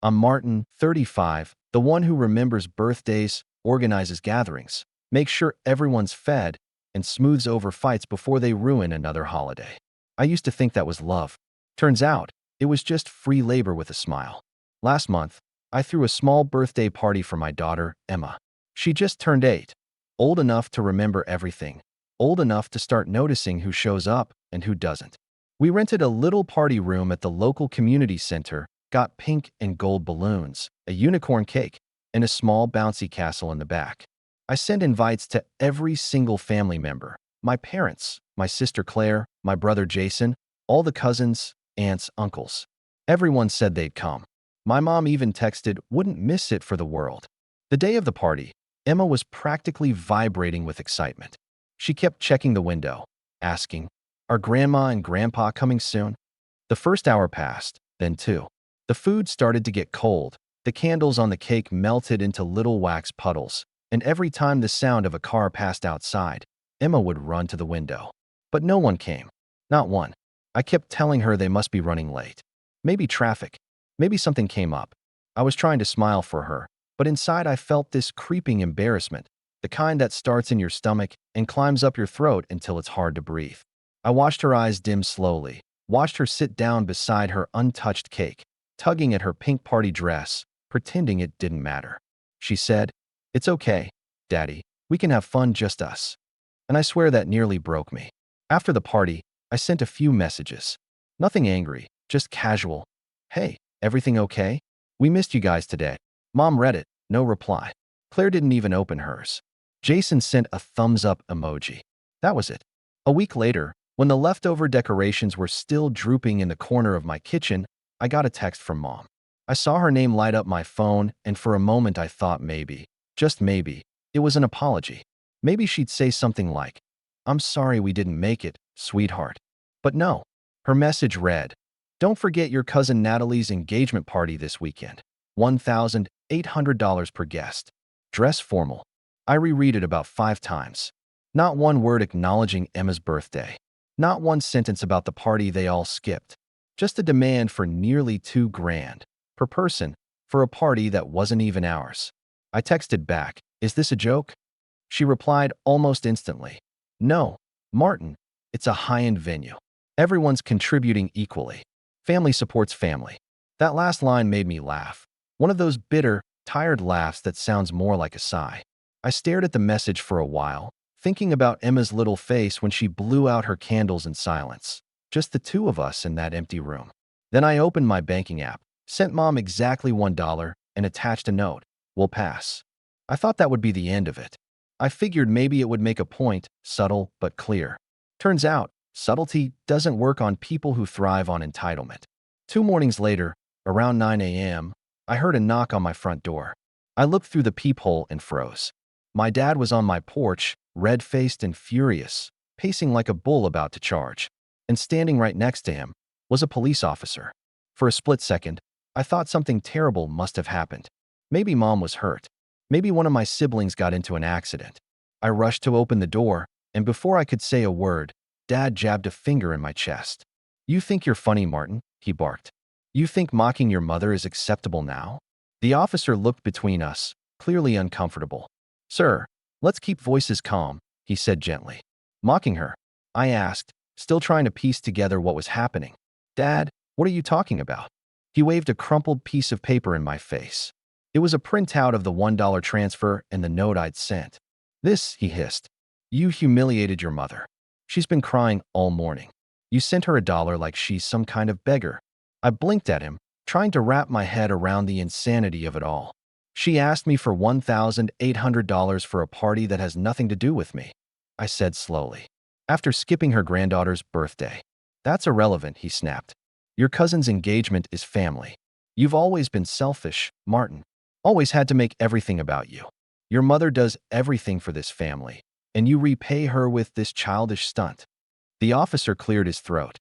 I'm Martin, 35, the one who remembers birthdays, organizes gatherings, makes sure everyone's fed, and smooths over fights before they ruin another holiday. I used to think that was love. Turns out, it was just free labor with a smile. Last month, I threw a small birthday party for my daughter, Emma. She just turned 8, old enough to remember everything, old enough to start noticing who shows up and who doesn't. We rented a little party room at the local community center, got pink and gold balloons, a unicorn cake, and a small bouncy castle in the back. I sent invites to every single family member, my parents, my sister Claire, my brother Jason, all the cousins, aunts, uncles. Everyone said they'd come. My mom even texted, wouldn't miss it for the world. The day of the party, Emma was practically vibrating with excitement. She kept checking the window, asking, are Grandma and Grandpa coming soon? The first hour passed, then 2. The food started to get cold, the candles on the cake melted into little wax puddles, and every time the sound of a car passed outside, Emma would run to the window. But no one came. Not one. I kept telling her they must be running late. Maybe traffic. Maybe something came up. I was trying to smile for her, but inside I felt this creeping embarrassment, the kind that starts in your stomach and climbs up your throat until it's hard to breathe. I watched her eyes dim slowly, watched her sit down beside her untouched cake, tugging at her pink party dress, pretending it didn't matter. She said, it's okay, Daddy, we can have fun just us. And I swear that nearly broke me. After the party, I sent a few messages. Nothing angry, just casual. Hey, everything okay? We missed you guys today. Mom read it, no reply. Claire didn't even open hers. Jason sent a thumbs up emoji. That was it. A week later, when the leftover decorations were still drooping in the corner of my kitchen, I got a text from Mom. I saw her name light up my phone, and for a moment I thought maybe, just maybe, it was an apology. Maybe she'd say something like, I'm sorry we didn't make it, sweetheart. But no. Her message read, don't forget your cousin Natalie's engagement party this weekend. $1,800 per guest. Dress formal. I reread it about 5 times. Not one word acknowledging Emma's birthday. Not one sentence about the party they all skipped. Just a demand for nearly $2,000 per person for a party that wasn't even ours. I texted back, is this a joke? She replied almost instantly, no, Martin, it's a high-end venue. Everyone's contributing equally. Family supports family. That last line made me laugh. One of those bitter, tired laughs that sounds more like a sigh. I stared at the message for a while, thinking about Emma's little face when she blew out her candles in silence. Just the 2 of us in that empty room. Then I opened my banking app, sent Mom exactly $1, and attached a note. We'll pass. I thought that would be the end of it. I figured maybe it would make a point, subtle but clear. Turns out, subtlety doesn't work on people who thrive on entitlement. 2 mornings later, around 9 a.m., I heard a knock on my front door. I looked through the peephole and froze. My dad was on my porch, red-faced and furious, pacing like a bull about to charge. And standing right next to him was a police officer. For a split second, I thought something terrible must have happened. Maybe Mom was hurt. Maybe one of my siblings got into an accident. I rushed to open the door, and before I could say a word, Dad jabbed a finger in my chest. You think you're funny, Martin, he barked. You think mocking your mother is acceptable now? The officer looked between us, clearly uncomfortable. Sir, let's keep voices calm, he said gently. Mocking her? I asked, still trying to piece together what was happening. Dad, what are you talking about? He waved a crumpled piece of paper in my face. It was a printout of the $1 transfer and the note I'd sent. This, he hissed. You humiliated your mother. She's been crying all morning. You sent her $1 like she's some kind of beggar. I blinked at him, trying to wrap my head around the insanity of it all. She asked me for $1,800 for a party that has nothing to do with me, I said slowly. After skipping her granddaughter's birthday. That's irrelevant, he snapped. Your cousin's engagement is family. You've always been selfish, Martin. Always had to make everything about you. Your mother does everything for this family, and you repay her with this childish stunt. The officer cleared his throat.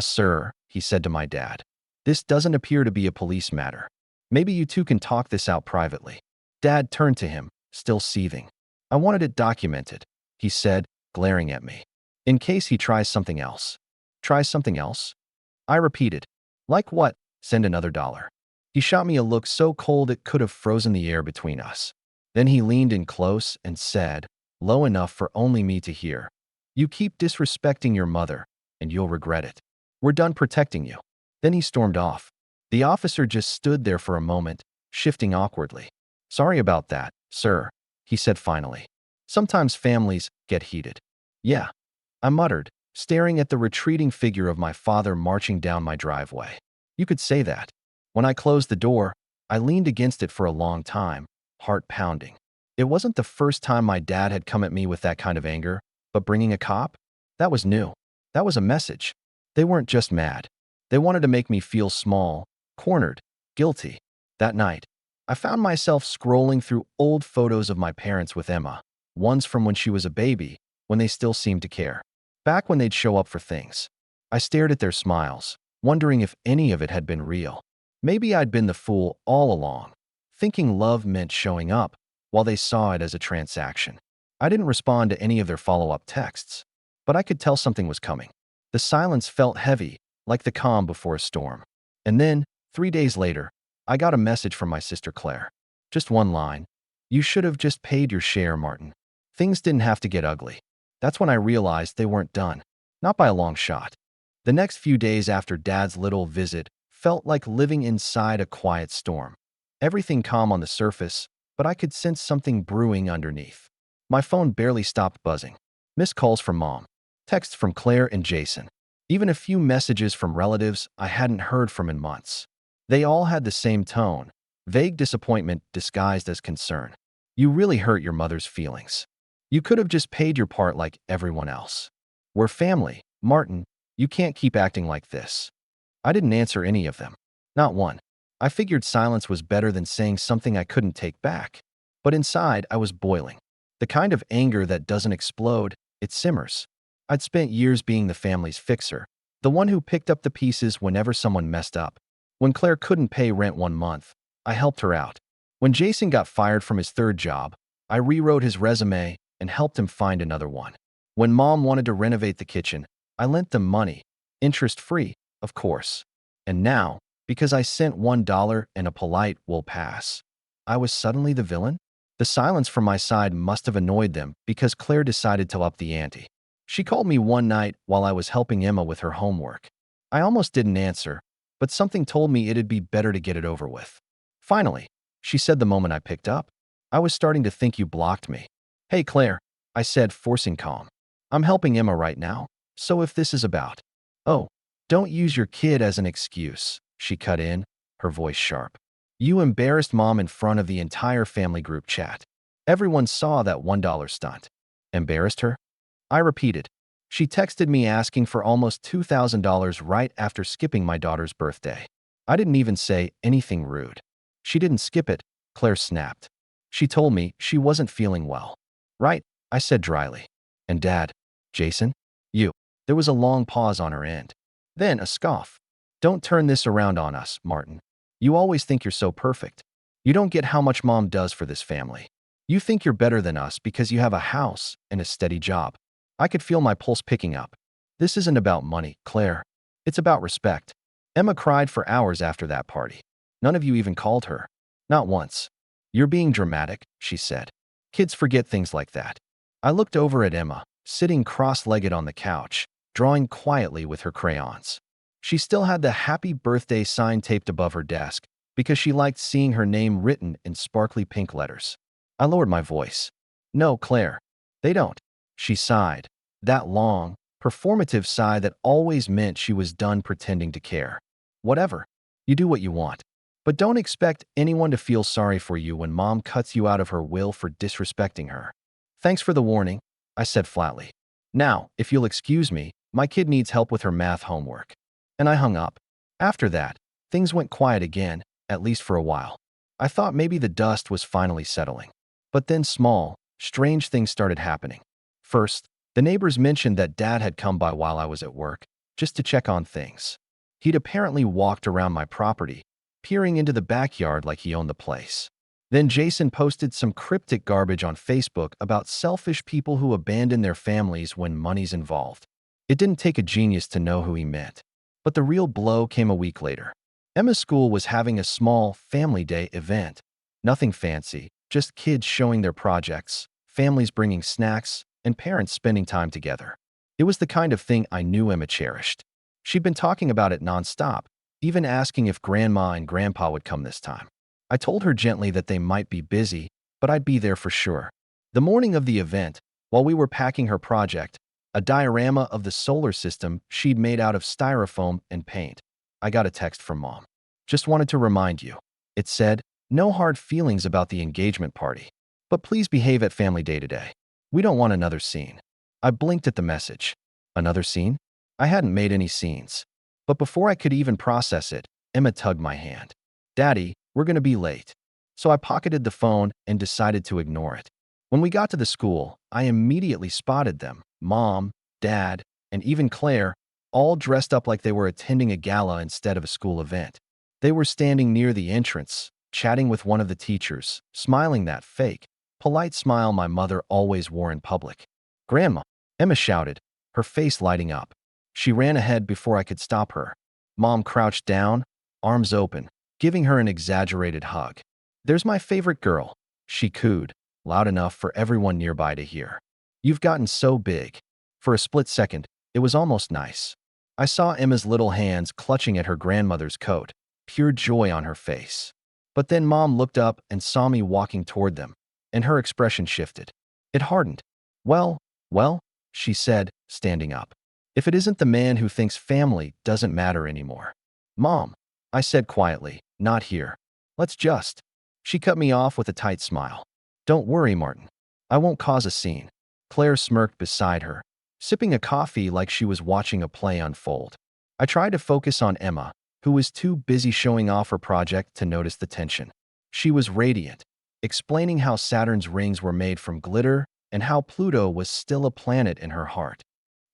Sir, he said to my dad. This doesn't appear to be a police matter. Maybe you two can talk this out privately. Dad turned to him, still seething. I wanted it documented, he said, glaring at me. In case he tries something else. Tries something else? I repeated. Like what? Send another $1. He shot me a look so cold it could have frozen the air between us. Then he leaned in close and said, low enough for only me to hear, "You keep disrespecting your mother, and you'll regret it. We're done protecting you." Then he stormed off. The officer just stood there for a moment, shifting awkwardly. "Sorry about that, sir," he said finally. "Sometimes families get heated." "Yeah," I muttered, staring at the retreating figure of my father marching down my driveway. "You could say that." When I closed the door, I leaned against it for a long time, heart pounding. It wasn't the first time my dad had come at me with that kind of anger, but bringing a cop? That was new. That was a message. They weren't just mad. They wanted to make me feel small, cornered, guilty. That night, I found myself scrolling through old photos of my parents with Emma, ones from when she was a baby, when they still seemed to care. Back when they'd show up for things. I stared at their smiles, wondering if any of it had been real. Maybe I'd been the fool all along, thinking love meant showing up, while they saw it as a transaction. I didn't respond to any of their follow-up texts, but I could tell something was coming. The silence felt heavy, like the calm before a storm. And then, 3 days later, I got a message from my sister Claire. Just one line. "You should have just paid your share, Martin. Things didn't have to get ugly." That's when I realized they weren't done. Not by a long shot. The next few days after Dad's little visit felt like living inside a quiet storm. Everything calm on the surface, but I could sense something brewing underneath. My phone barely stopped buzzing. Missed calls from Mom. Texts from Claire and Jason. Even a few messages from relatives I hadn't heard from in months. They all had the same tone, vague disappointment disguised as concern. "You really hurt your mother's feelings. You could have just paid your part like everyone else. We're family, Martin. You can't keep acting like this." I didn't answer any of them. Not one. I figured silence was better than saying something I couldn't take back. But inside, I was boiling. The kind of anger that doesn't explode, it simmers. I'd spent years being the family's fixer, the one who picked up the pieces whenever someone messed up. When Claire couldn't pay rent one month, I helped her out. When Jason got fired from his third job, I rewrote his resume and helped him find another one. When Mom wanted to renovate the kitchen, I lent them money, interest-free, of course. And now, because I sent $1 and a polite "will pass," I was suddenly the villain? The silence from my side must have annoyed them because Claire decided to up the ante. She called me one night while I was helping Emma with her homework. I almost didn't answer, but something told me it'd be better to get it over with. "Finally," she said the moment I picked up. "I was starting to think you blocked me." "Hey, Claire," I said, forcing calm. "I'm helping Emma right now, so if this is about—" "Oh, don't use your kid as an excuse," she cut in, her voice sharp. "You embarrassed Mom in front of the entire family group chat. Everyone saw that $1 stunt." "Embarrassed her?" I repeated. "She texted me asking for almost $2,000 right after skipping my daughter's birthday. I didn't even say anything rude." "She didn't skip it," Claire snapped. "She told me she wasn't feeling well." "Right," I said dryly. "And Dad? Jason? You?" There was a long pause on her end. Then a scoff. "Don't turn this around on us, Martin. You always think you're so perfect. You don't get how much Mom does for this family. You think you're better than us because you have a house and a steady job." I could feel my pulse picking up. "This isn't about money, Claire. It's about respect." Emma cried for hours after that party. "None of you even called her." "Not once." "You're being dramatic," she said. "Kids forget things like that." I looked over at Emma, sitting cross-legged on the couch, drawing quietly with her crayons. She still had the happy birthday sign taped above her desk because she liked seeing her name written in sparkly pink letters. I lowered my voice. "No, Claire, they don't." She sighed, that long, performative sigh that always meant she was done pretending to care. "Whatever. You do what you want. But don't expect anyone to feel sorry for you when Mom cuts you out of her will for disrespecting her." "Thanks for the warning," I said flatly. "Now, if you'll excuse me, my kid needs help with her math homework." And I hung up. After that, things went quiet again, at least for a while. I thought maybe the dust was finally settling. But then small, strange things started happening. First, the neighbors mentioned that Dad had come by while I was at work, just to check on things. He'd apparently walked around my property, peering into the backyard like he owned the place. Then Jason posted some cryptic garbage on Facebook about selfish people who abandon their families when money's involved. It didn't take a genius to know who he meant. But the real blow came a week later. Emma's school was having a small family day event. Nothing fancy, just kids showing their projects, families bringing snacks, and parents spending time together. It was the kind of thing I knew Emma cherished. She'd been talking about it nonstop, even asking if Grandma and Grandpa would come this time. I told her gently that they might be busy, but I'd be there for sure. The morning of the event, while we were packing her project, a diorama of the solar system she'd made out of styrofoam and paint, I got a text from Mom. Just wanted to remind you. It said, no hard feelings about the engagement party, but please behave at family day today. We don't want another scene. I blinked at the message. Another scene? I hadn't made any scenes. But before I could even process it, Emma tugged my hand. Daddy, we're going to be late. So I pocketed the phone and decided to ignore it. When we got to the school, I immediately spotted them, Mom, Dad, and even Claire, all dressed up like they were attending a gala instead of a school event. They were standing near the entrance, chatting with one of the teachers, smiling that fake, polite smile my mother always wore in public. Grandma, Emma shouted, her face lighting up. She ran ahead before I could stop her. Mom crouched down, arms open, giving her an exaggerated hug. There's my favorite girl, she cooed, loud enough for everyone nearby to hear. You've gotten so big. For a split second, it was almost nice. I saw Emma's little hands clutching at her grandmother's coat, pure joy on her face. But then Mom looked up and saw me walking toward them, and her expression shifted. It hardened. Well, she said, standing up. If it isn't the man who thinks family doesn't matter anymore. Mom, I said quietly, not here. Let's just. She cut me off with a tight smile. Don't worry, Martin. I won't cause a scene. Claire smirked beside her, sipping a coffee like she was watching a play unfold. I tried to focus on Emma, who was too busy showing off her project to notice the tension. She was radiant, explaining how Saturn's rings were made from glitter and how Pluto was still a planet in her heart.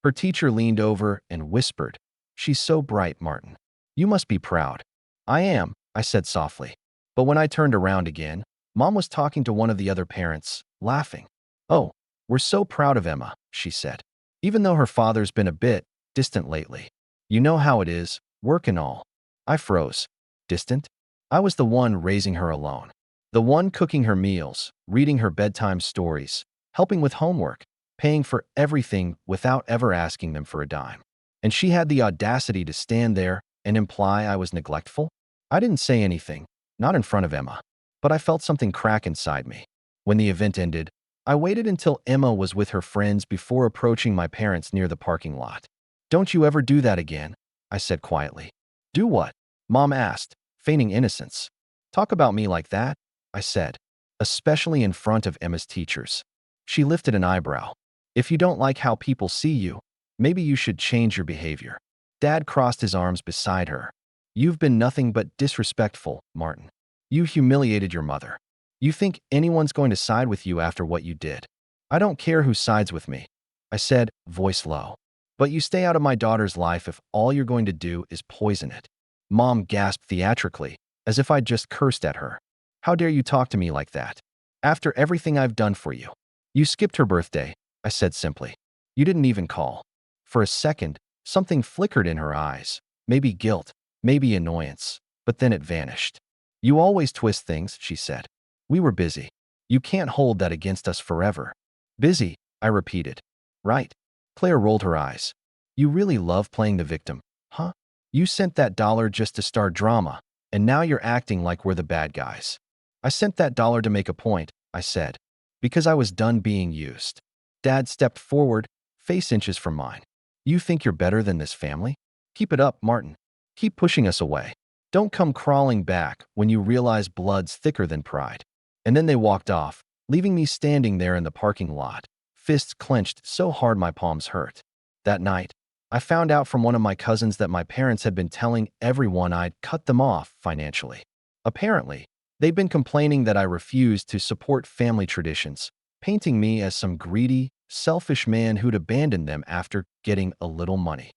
Her teacher leaned over and whispered, She's so bright, Martin. You must be proud. I am, I said softly. But when I turned around again, Mom was talking to one of the other parents, laughing. Oh, we're so proud of Emma, she said. Even though her father's been a bit distant lately. You know how it is, work and all. I froze. Distant? I was the one raising her alone. The one cooking her meals, reading her bedtime stories, helping with homework, paying for everything without ever asking them for a dime. And she had the audacity to stand there and imply I was neglectful? I didn't say anything, not in front of Emma, but I felt something crack inside me. When the event ended, I waited until Emma was with her friends before approaching my parents near the parking lot. Don't you ever do that again, I said quietly. Do what? Mom asked, feigning innocence. Talk about me like that, I said, especially in front of Emma's teachers. She lifted an eyebrow. If you don't like how people see you, maybe you should change your behavior. Dad crossed his arms beside her. You've been nothing but disrespectful, Martin. You humiliated your mother. You think anyone's going to side with you after what you did? I don't care who sides with me, I said, voice low. But you stay out of my daughter's life if all you're going to do is poison it. Mom gasped theatrically, as if I'd just cursed at her. How dare you talk to me like that? After everything I've done for you. You skipped her birthday, I said simply. You didn't even call. For a second, something flickered in her eyes. Maybe guilt, maybe annoyance, but then it vanished. You always twist things, she said. We were busy. You can't hold that against us forever. Busy, I repeated. Right. Claire rolled her eyes. You really love playing the victim, huh? You sent that dollar just to start drama, and now you're acting like we're the bad guys. I sent that dollar to make a point, I said, because I was done being used. Dad stepped forward, face inches from mine. You think you're better than this family? Keep it up, Martin. Keep pushing us away. Don't come crawling back when you realize blood's thicker than pride. And then they walked off, leaving me standing there in the parking lot, fists clenched so hard my palms hurt. That night, I found out from one of my cousins that my parents had been telling everyone I'd cut them off financially. Apparently, they'd been complaining that I refused to support family traditions, painting me as some greedy, selfish man who'd abandoned them after getting a little money.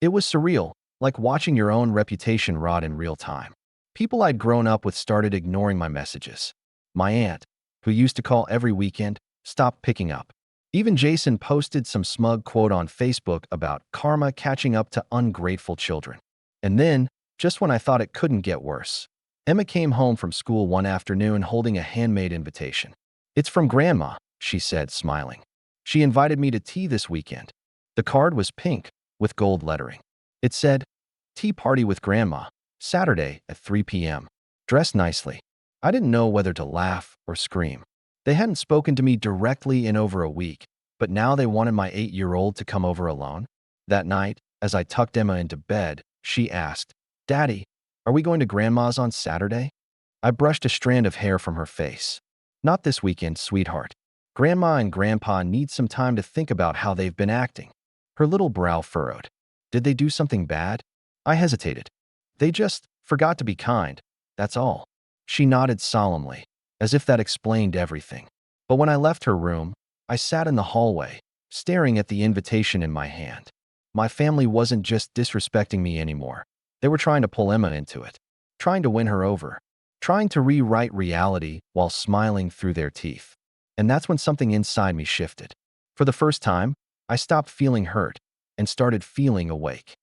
It was surreal, like watching your own reputation rot in real time. People I'd grown up with started ignoring my messages. My aunt, who used to call every weekend, stopped picking up. Even Jason posted some smug quote on Facebook about karma catching up to ungrateful children. And then, just when I thought it couldn't get worse. Emma came home from school one afternoon holding a handmade invitation. "It's from Grandma," she said, smiling. "She invited me to tea this weekend." The card was pink, with gold lettering. It said, "Tea party with Grandma, Saturday at 3 p.m. Dress nicely." I didn't know whether to laugh or scream. They hadn't spoken to me directly in over a week, but now they wanted my 8-year-old to come over alone? That night, as I tucked Emma into bed, she asked, "Daddy, are we going to Grandma's on Saturday?" I brushed a strand of hair from her face. "Not this weekend, sweetheart. Grandma and Grandpa need some time to think about how they've been acting." Her little brow furrowed. "Did they do something bad?" I hesitated. "They just forgot to be kind, that's all." She nodded solemnly, as if that explained everything. But when I left her room, I sat in the hallway, staring at the invitation in my hand. My family wasn't just disrespecting me anymore. They were trying to pull Emma into it, trying to win her over, trying to rewrite reality while smiling through their teeth. And that's when something inside me shifted. For the first time, I stopped feeling hurt and started feeling awake.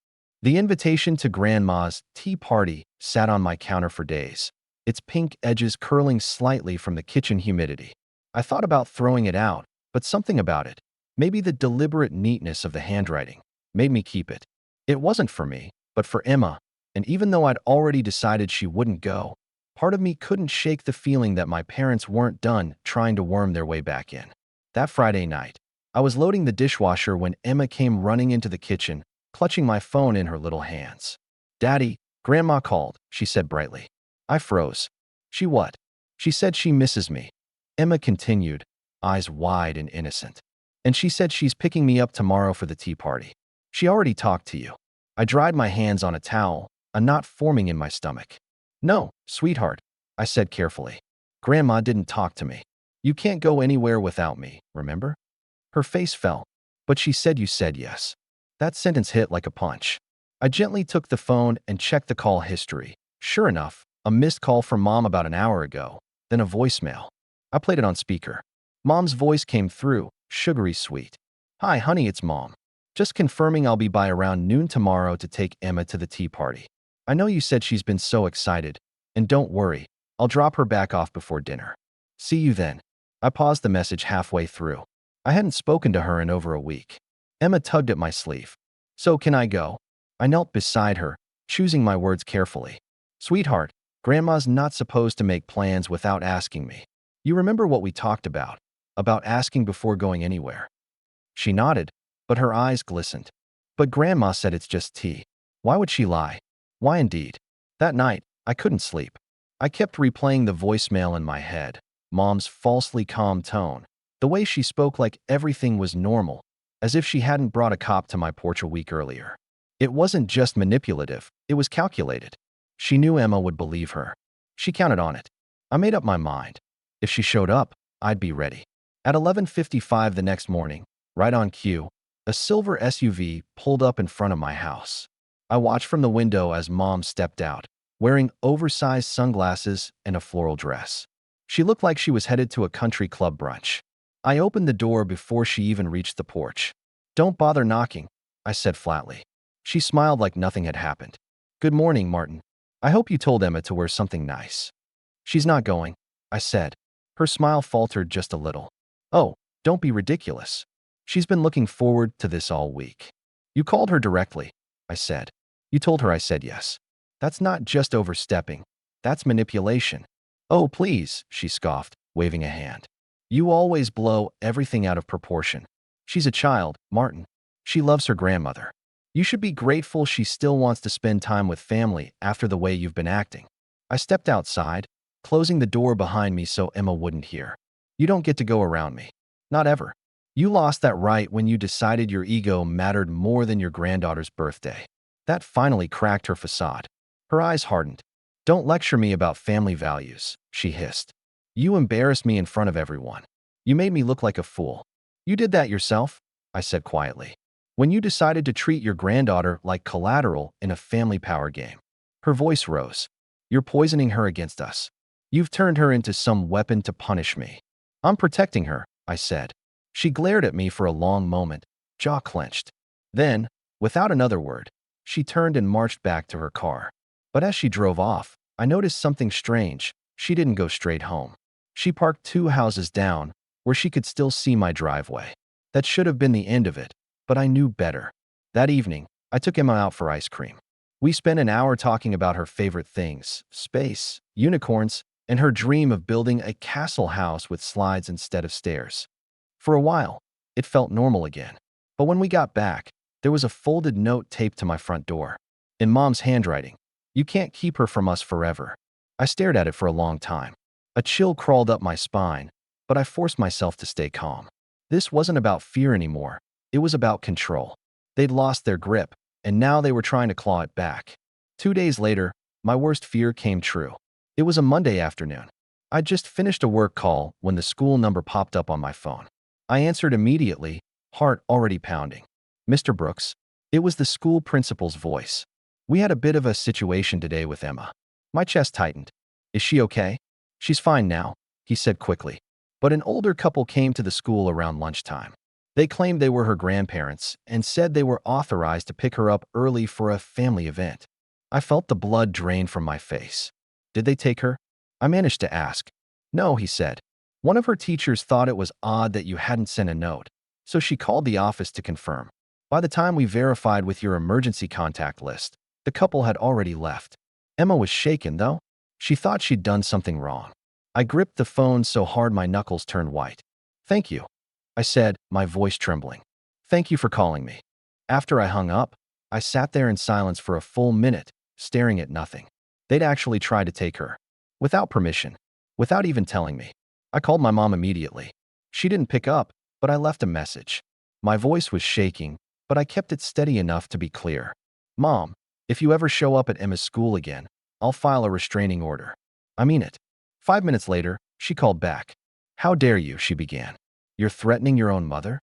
The invitation to Grandma's tea party sat on my counter for days, its pink edges curling slightly from the kitchen humidity. I thought about throwing it out, but something about it, maybe the deliberate neatness of the handwriting, made me keep it. It wasn't for me, but for Emma, and even though I'd already decided she wouldn't go, part of me couldn't shake the feeling that my parents weren't done trying to worm their way back in. That Friday night, I was loading the dishwasher when Emma came running into the kitchen, clutching my phone in her little hands. "Daddy, Grandma called," she said brightly. I froze. "She what?" "She said she misses me," Emma continued, eyes wide and innocent. "And she said she's picking me up tomorrow for the tea party." "She already talked to you." I dried my hands on a towel, a knot forming in my stomach. "No, sweetheart," I said carefully. "Grandma didn't talk to me. You can't go anywhere without me, remember?" Her face fell. "But she said you said yes." That sentence hit like a punch. I gently took the phone and checked the call history. Sure enough, a missed call from Mom about an hour ago, then a voicemail. I played it on speaker. Mom's voice came through, sugary sweet. "Hi, honey, it's Mom. Just confirming I'll be by around noon tomorrow to take Emma to the tea party. I know you said she's been so excited, and don't worry, I'll drop her back off before dinner. See you then." I paused the message halfway through. I hadn't spoken to her in over a week. Emma tugged at my sleeve. "So can I go?" I knelt beside her, choosing my words carefully. "Sweetheart, Grandma's not supposed to make plans without asking me. You remember what we talked about asking before going anywhere?" She nodded, but her eyes glistened. "But Grandma said it's just tea. Why would she lie?" Why indeed? That night, I couldn't sleep. I kept replaying the voicemail in my head, Mom's falsely calm tone, the way she spoke like everything was normal, as if she hadn't brought a cop to my porch a week earlier. It wasn't just manipulative, it was calculated. She knew Emma would believe her. She counted on it. I made up my mind. If she showed up, I'd be ready. At 11:55 the next morning, right on cue, a silver SUV pulled up in front of my house. I watched from the window as Mom stepped out, wearing oversized sunglasses and a floral dress. She looked like she was headed to a country club brunch. I opened the door before she even reached the porch. "Don't bother knocking," I said flatly. She smiled like nothing had happened. "Good morning, Martin. I hope you told Emma to wear something nice." "She's not going," I said. Her smile faltered just a little. "Oh, don't be ridiculous. She's been looking forward to this all week." "You called her directly," I said. "You told her I said yes. That's not just overstepping. That's manipulation." "Oh, please," she scoffed, waving a hand. "You always blow everything out of proportion. She's a child, Martin. She loves her grandmother. You should be grateful she still wants to spend time with family after the way you've been acting." I stepped outside, closing the door behind me so Emma wouldn't hear. "You don't get to go around me. Not ever. You lost that right when you decided your ego mattered more than your granddaughter's birthday." That finally cracked her facade. Her eyes hardened. "Don't lecture me about family values," she hissed. "You embarrassed me in front of everyone. You made me look like a fool." "You did that yourself," I said quietly. "When you decided to treat your granddaughter like collateral in a family power game." Her voice rose. "You're poisoning her against us. You've turned her into some weapon to punish me." "I'm protecting her," I said. She glared at me for a long moment, jaw clenched. Then, without another word, she turned and marched back to her car. But as she drove off, I noticed something strange. She didn't go straight home. She parked 2 houses down, where she could still see my driveway. That should have been the end of it, but I knew better. That evening, I took Emma out for ice cream. We spent an hour talking about her favorite things, space, unicorns, and her dream of building a castle house with slides instead of stairs. For a while, it felt normal again. But when we got back, there was a folded note taped to my front door. In Mom's handwriting, "You can't keep her from us forever." I stared at it for a long time. A chill crawled up my spine, but I forced myself to stay calm. This wasn't about fear anymore. It was about control. They'd lost their grip, and now they were trying to claw it back. 2 days later, my worst fear came true. It was a Monday afternoon. I'd just finished a work call when the school number popped up on my phone. I answered immediately, heart already pounding. "Mr. Brooks." It was the school principal's voice. "We had a bit of a situation today with Emma." My chest tightened. "Is she okay?" "She's fine now," he said quickly. But an older couple came to the school around lunchtime. They claimed they were her grandparents and said they were authorized to pick her up early for a family event. I felt the blood drain from my face. "Did they take her?" I managed to ask. "No," he said. "One of her teachers thought it was odd that you hadn't sent a note, so she called the office to confirm. By the time we verified with your emergency contact list, the couple had already left." Emma was shaken, though. She thought she'd done something wrong. I gripped the phone so hard my knuckles turned white. "Thank you," I said, my voice trembling. "Thank you for calling me." After I hung up, I sat there in silence for a full minute, staring at nothing. They'd actually tried to take her. Without permission. Without even telling me. I called my mom immediately. She didn't pick up, but I left a message. My voice was shaking, but I kept it steady enough to be clear. "Mom, if you ever show up at Emma's school again, I'll file a restraining order. I mean it." 5 minutes later, she called back. "How dare you," she began. "You're threatening your own mother?"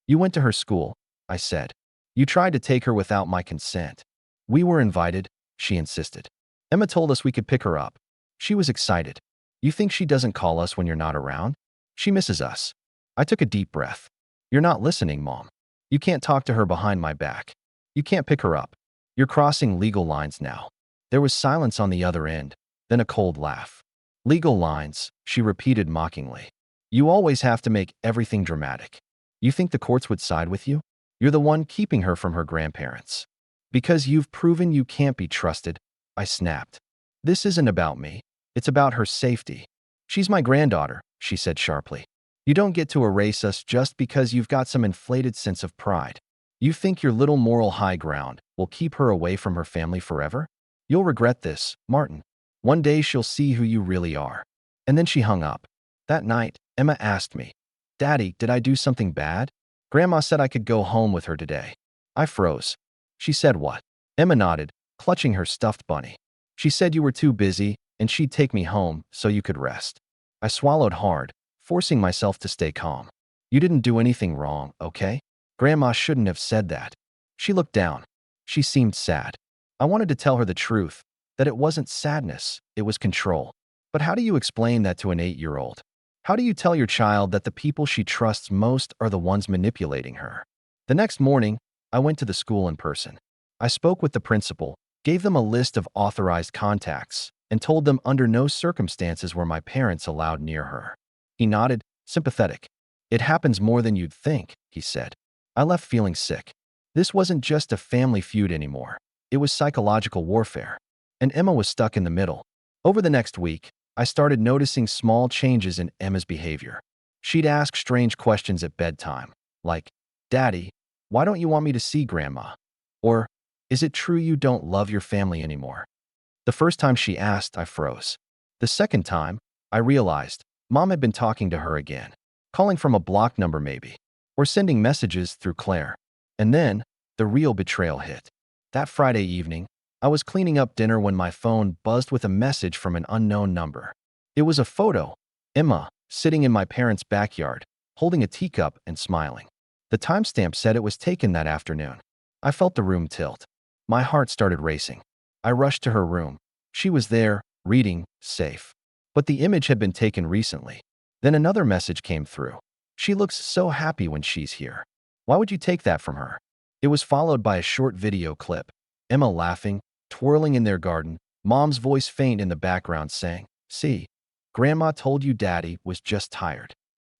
"You went to her school," I said. "You tried to take her without my consent." "We were invited," she insisted. "Emma told us we could pick her up." She was excited. "You think she doesn't call us when you're not around? She misses us." I took a deep breath. "You're not listening, Mom. You can't talk to her behind my back. You can't pick her up. You're crossing legal lines now." There was silence on the other end, then a cold laugh. "Legal lines," she repeated mockingly. "You always have to make everything dramatic. You think the courts would side with you? You're the one keeping her from her grandparents. Because you've proven you can't be trusted," I snapped. "This isn't about me. It's about her safety." "She's my granddaughter," she said sharply. "You don't get to erase us just because you've got some inflated sense of pride. You think your little moral high ground will keep her away from her family forever? You'll regret this, Martin. One day she'll see who you really are." And then she hung up. That night, Emma asked me, "Daddy, did I do something bad? Grandma said I could go home with her today." I froze. "She said what?" Emma nodded, clutching her stuffed bunny. "She said you were too busy and she'd take me home so you could rest." I swallowed hard, forcing myself to stay calm. "You didn't do anything wrong, okay? Grandma shouldn't have said that." She looked down. She seemed sad. I wanted to tell her the truth, that it wasn't sadness, it was control. But how do you explain that to an 8-year-old? How do you tell your child that the people she trusts most are the ones manipulating her? The next morning, I went to the school in person. I spoke with the principal, gave them a list of authorized contacts, and told them under no circumstances were my parents allowed near her. He nodded, sympathetic. "It happens more than you'd think," he said. I left feeling sick. This wasn't just a family feud anymore. It was psychological warfare. And Emma was stuck in the middle. Over the next week, I started noticing small changes in Emma's behavior. She'd ask strange questions at bedtime, like, "Daddy, why don't you want me to see Grandma?" Or, "Is it true you don't love your family anymore?" The first time she asked, I froze. The second time, I realized Mom had been talking to her again, calling from a block number maybe, or sending messages through Claire. And then, the real betrayal hit. That Friday evening, I was cleaning up dinner when my phone buzzed with a message from an unknown number. It was a photo, Emma, sitting in my parents' backyard, holding a teacup and smiling. The timestamp said it was taken that afternoon. I felt the room tilt. My heart started racing. I rushed to her room. She was there, reading, safe. But the image had been taken recently. Then another message came through. "She looks so happy when she's here. Why would you take that from her?" It was followed by a short video clip. Emma laughing, twirling in their garden, Mom's voice faint in the background saying, "See, Grandma told you Daddy was just tired."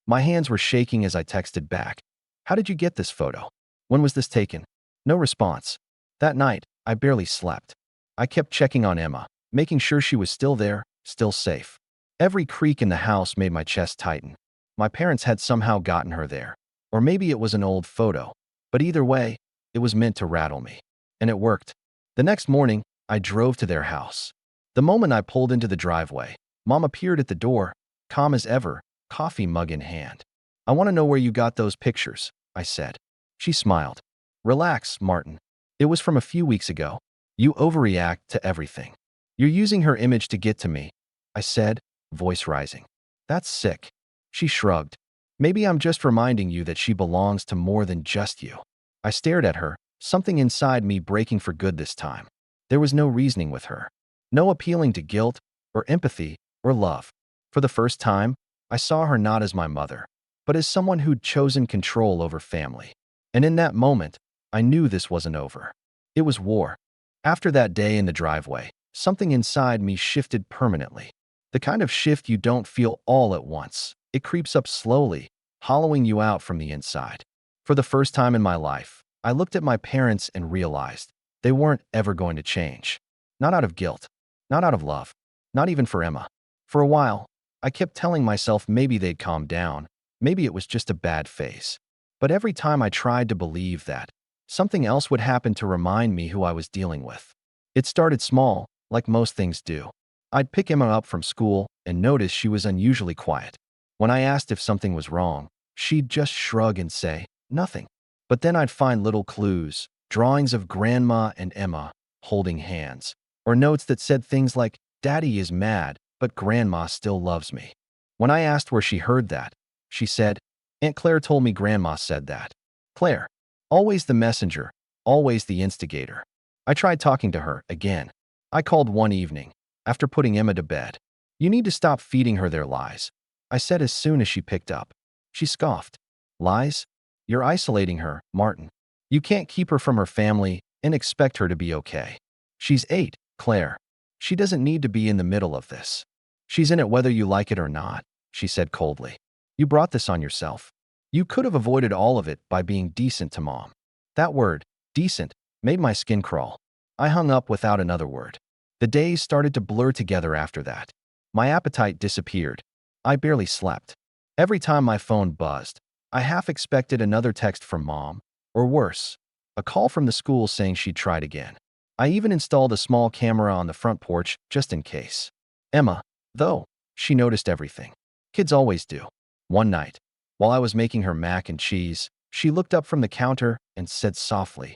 My hands were shaking as I texted back, "How did you get this photo? When was this taken?" No response. That night, I barely slept. I kept checking on Emma, making sure she was still there, still safe. Every creak in the house made my chest tighten. My parents had somehow gotten her there. Or maybe it was an old photo. But either way, it was meant to rattle me. And it worked. The next morning, I drove to their house. The moment I pulled into the driveway, Mom appeared at the door, calm as ever, coffee mug in hand. "I want to know where you got those pictures," I said. She smiled. "Relax, Martin. It was from a few weeks ago. You overreact to everything. You're using her image to get to me," I said, voice rising. "That's sick." She shrugged. "Maybe I'm just reminding you that she belongs to more than just you." I stared at her, something inside me breaking for good this time. There was no reasoning with her. No appealing to guilt, or empathy, or love. For the first time, I saw her not as my mother, but as someone who'd chosen control over family. And in that moment, I knew this wasn't over. It was war. After that day in the driveway, something inside me shifted permanently. The kind of shift you don't feel all at once. It creeps up slowly, hollowing you out from the inside. For the first time in my life, I looked at my parents and realized they weren't ever going to change. Not out of guilt, not out of love, not even for Emma. For a while, I kept telling myself maybe they'd calm down, maybe it was just a bad phase. But every time I tried to believe that, something else would happen to remind me who I was dealing with. It started small, like most things do. I'd pick Emma up from school and notice she was unusually quiet. When I asked if something was wrong, she'd just shrug and say, "Nothing." But then I'd find little clues, drawings of Grandma and Emma holding hands, or notes that said things like, "Daddy is mad, but Grandma still loves me." When I asked where she heard that, she said, "Aunt Claire told me Grandma said that." Claire. Always the messenger, always the instigator. I tried talking to her again. I called one evening, after putting Emma to bed. "You need to stop feeding her their lies," I said as soon as she picked up. She scoffed. "Lies? You're isolating her, Martin. You can't keep her from her family and expect her to be okay. She's 8, Claire. She doesn't need to be in the middle of this. She's in it whether you like it or not," she said coldly. "You brought this on yourself. You could have avoided all of it by being decent to Mom." That word, decent, made my skin crawl. I hung up without another word. The days started to blur together after that. My appetite disappeared. I barely slept. Every time my phone buzzed, I half expected another text from Mom, or worse, a call from the school saying she'd tried again. I even installed a small camera on the front porch just in case. Emma, though, she noticed everything. Kids always do. One night, while I was making her mac and cheese, she looked up from the counter and said softly,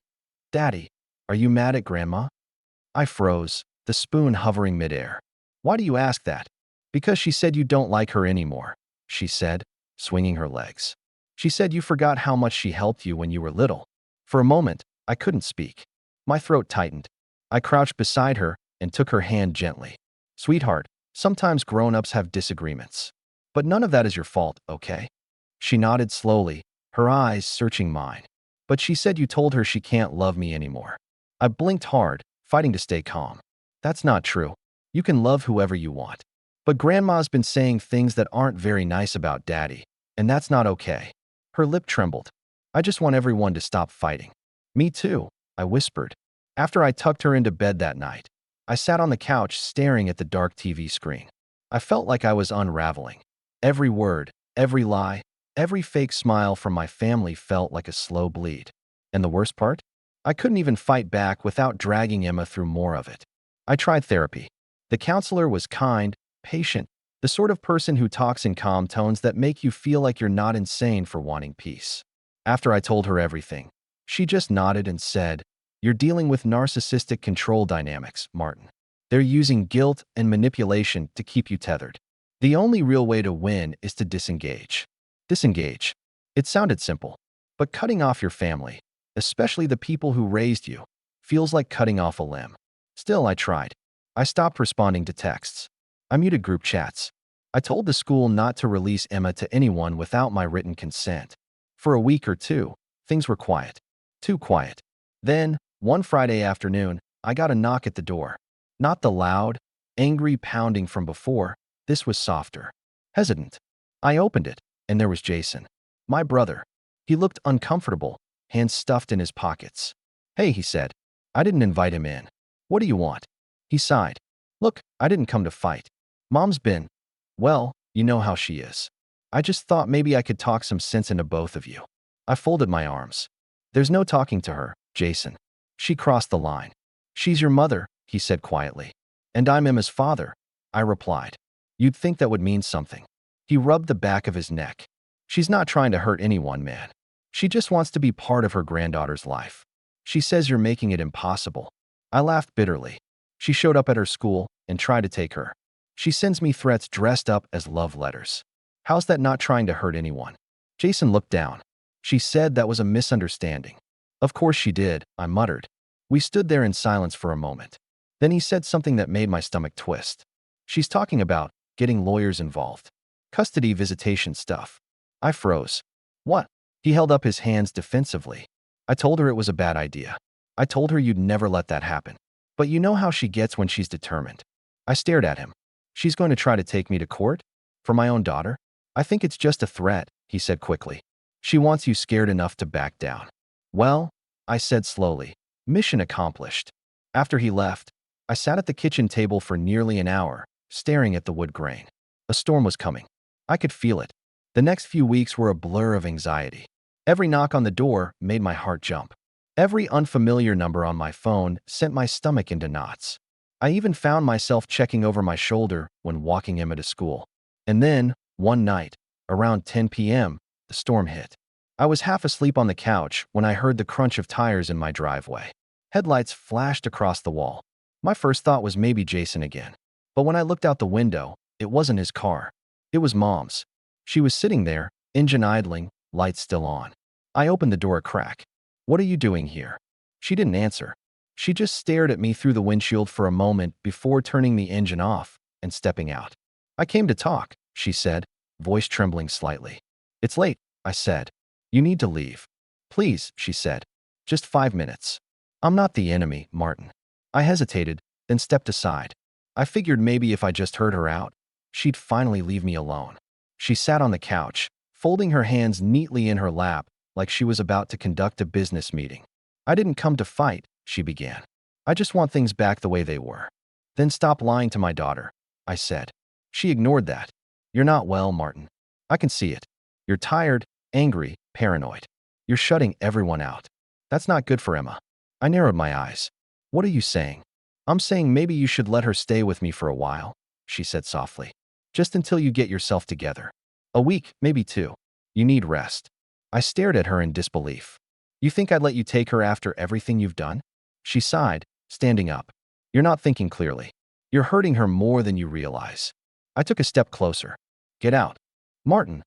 "Daddy, are you mad at Grandma?" I froze, the spoon hovering midair. "Why do you ask that?" "Because she said you don't like her anymore," she said, swinging her legs. "She said you forgot how much she helped you when you were little." For a moment, I couldn't speak. My throat tightened. I crouched beside her and took her hand gently. "Sweetheart, sometimes grown-ups have disagreements. But none of that is your fault, okay?" She nodded slowly, her eyes searching mine. "But she said you told her she can't love me anymore." I blinked hard, fighting to stay calm. "That's not true. You can love whoever you want. But Grandma's been saying things that aren't very nice about Daddy, and that's not okay." Her lip trembled. "I just want everyone to stop fighting." "Me too," I whispered. After I tucked her into bed that night, I sat on the couch staring at the dark TV screen. I felt like I was unraveling. Every word, every lie, every fake smile from my family felt like a slow bleed. And the worst part? I couldn't even fight back without dragging Emma through more of it. I tried therapy. The counselor was kind, patient, the sort of person who talks in calm tones that make you feel like you're not insane for wanting peace. After I told her everything, she just nodded and said, "You're dealing with narcissistic control dynamics, Martin. They're using guilt and manipulation to keep you tethered. The only real way to win is to disengage." Disengage. It sounded simple, but cutting off your family, especially the people who raised you, feels like cutting off a limb. Still, I tried. I stopped responding to texts. I muted group chats. I told the school not to release Emma to anyone without my written consent. For a week or two, things were quiet. Too quiet. Then, one Friday afternoon, I got a knock at the door. Not the loud, angry pounding from before. This was softer. Hesitant. I opened it, and there was Jason. My brother. He looked uncomfortable, hands stuffed in his pockets. Hey, he said. I didn't invite him in. What do you want? He sighed. Look, I didn't come to fight. Mom's been, well, you know how she is. I just thought maybe I could talk some sense into both of you. I folded my arms. There's no talking to her, Jason. She crossed the line. She's your mother, he said quietly. And I'm Emma's father, I replied. You'd think that would mean something. He rubbed the back of his neck. She's not trying to hurt anyone, man. She just wants to be part of her granddaughter's life. She says you're making it impossible. I laughed bitterly. She showed up at her school and tried to take her. She sends me threats dressed up as love letters. How's that not trying to hurt anyone? Jason looked down. She said that was a misunderstanding. Of course she did, I muttered. We stood there in silence for a moment. Then he said something that made my stomach twist. She's talking about getting lawyers involved. Custody visitation stuff. I froze. What? He held up his hands defensively. I told her it was a bad idea. I told her you'd never let that happen. But you know how she gets when she's determined. I stared at him. She's going to try to take me to court? For my own daughter? I think it's just a threat, he said quickly. She wants you scared enough to back down. Well, I said slowly, mission accomplished. After he left, I sat at the kitchen table for nearly an hour, staring at the wood grain. A storm was coming. I could feel it. The next few weeks were a blur of anxiety. Every knock on the door made my heart jump. Every unfamiliar number on my phone sent my stomach into knots. I even found myself checking over my shoulder when walking Emma to school. And then, one night, around 10 p.m., the storm hit. I was half asleep on the couch when I heard the crunch of tires in my driveway. Headlights flashed across the wall. My first thought was maybe Jason again. But when I looked out the window, it wasn't his car. It was Mom's. She was sitting there, engine idling, lights still on. I opened the door a crack. What are you doing here? She didn't answer. She just stared at me through the windshield for a moment before turning the engine off and stepping out. I came to talk, she said, voice trembling slightly. It's late, I said. You need to leave. Please, she said. Just 5 minutes. I'm not the enemy, Martin. I hesitated, then stepped aside. I figured maybe if I just heard her out, she'd finally leave me alone. She sat on the couch, folding her hands neatly in her lap like she was about to conduct a business meeting. I didn't come to fight, she began. I just want things back the way they were. Then stop lying to my daughter, I said. She ignored that. You're not well, Martin. I can see it. You're tired, angry, paranoid. You're shutting everyone out. That's not good for Emma. I narrowed my eyes. What are you saying? I'm saying maybe you should let her stay with me for a while, she said softly. Just until you get yourself together. A week, maybe 2. You need rest. I stared at her in disbelief. You think I'd let you take her after everything you've done? She sighed, standing up. You're not thinking clearly. You're hurting her more than you realize. I took a step closer. Get out. Martin.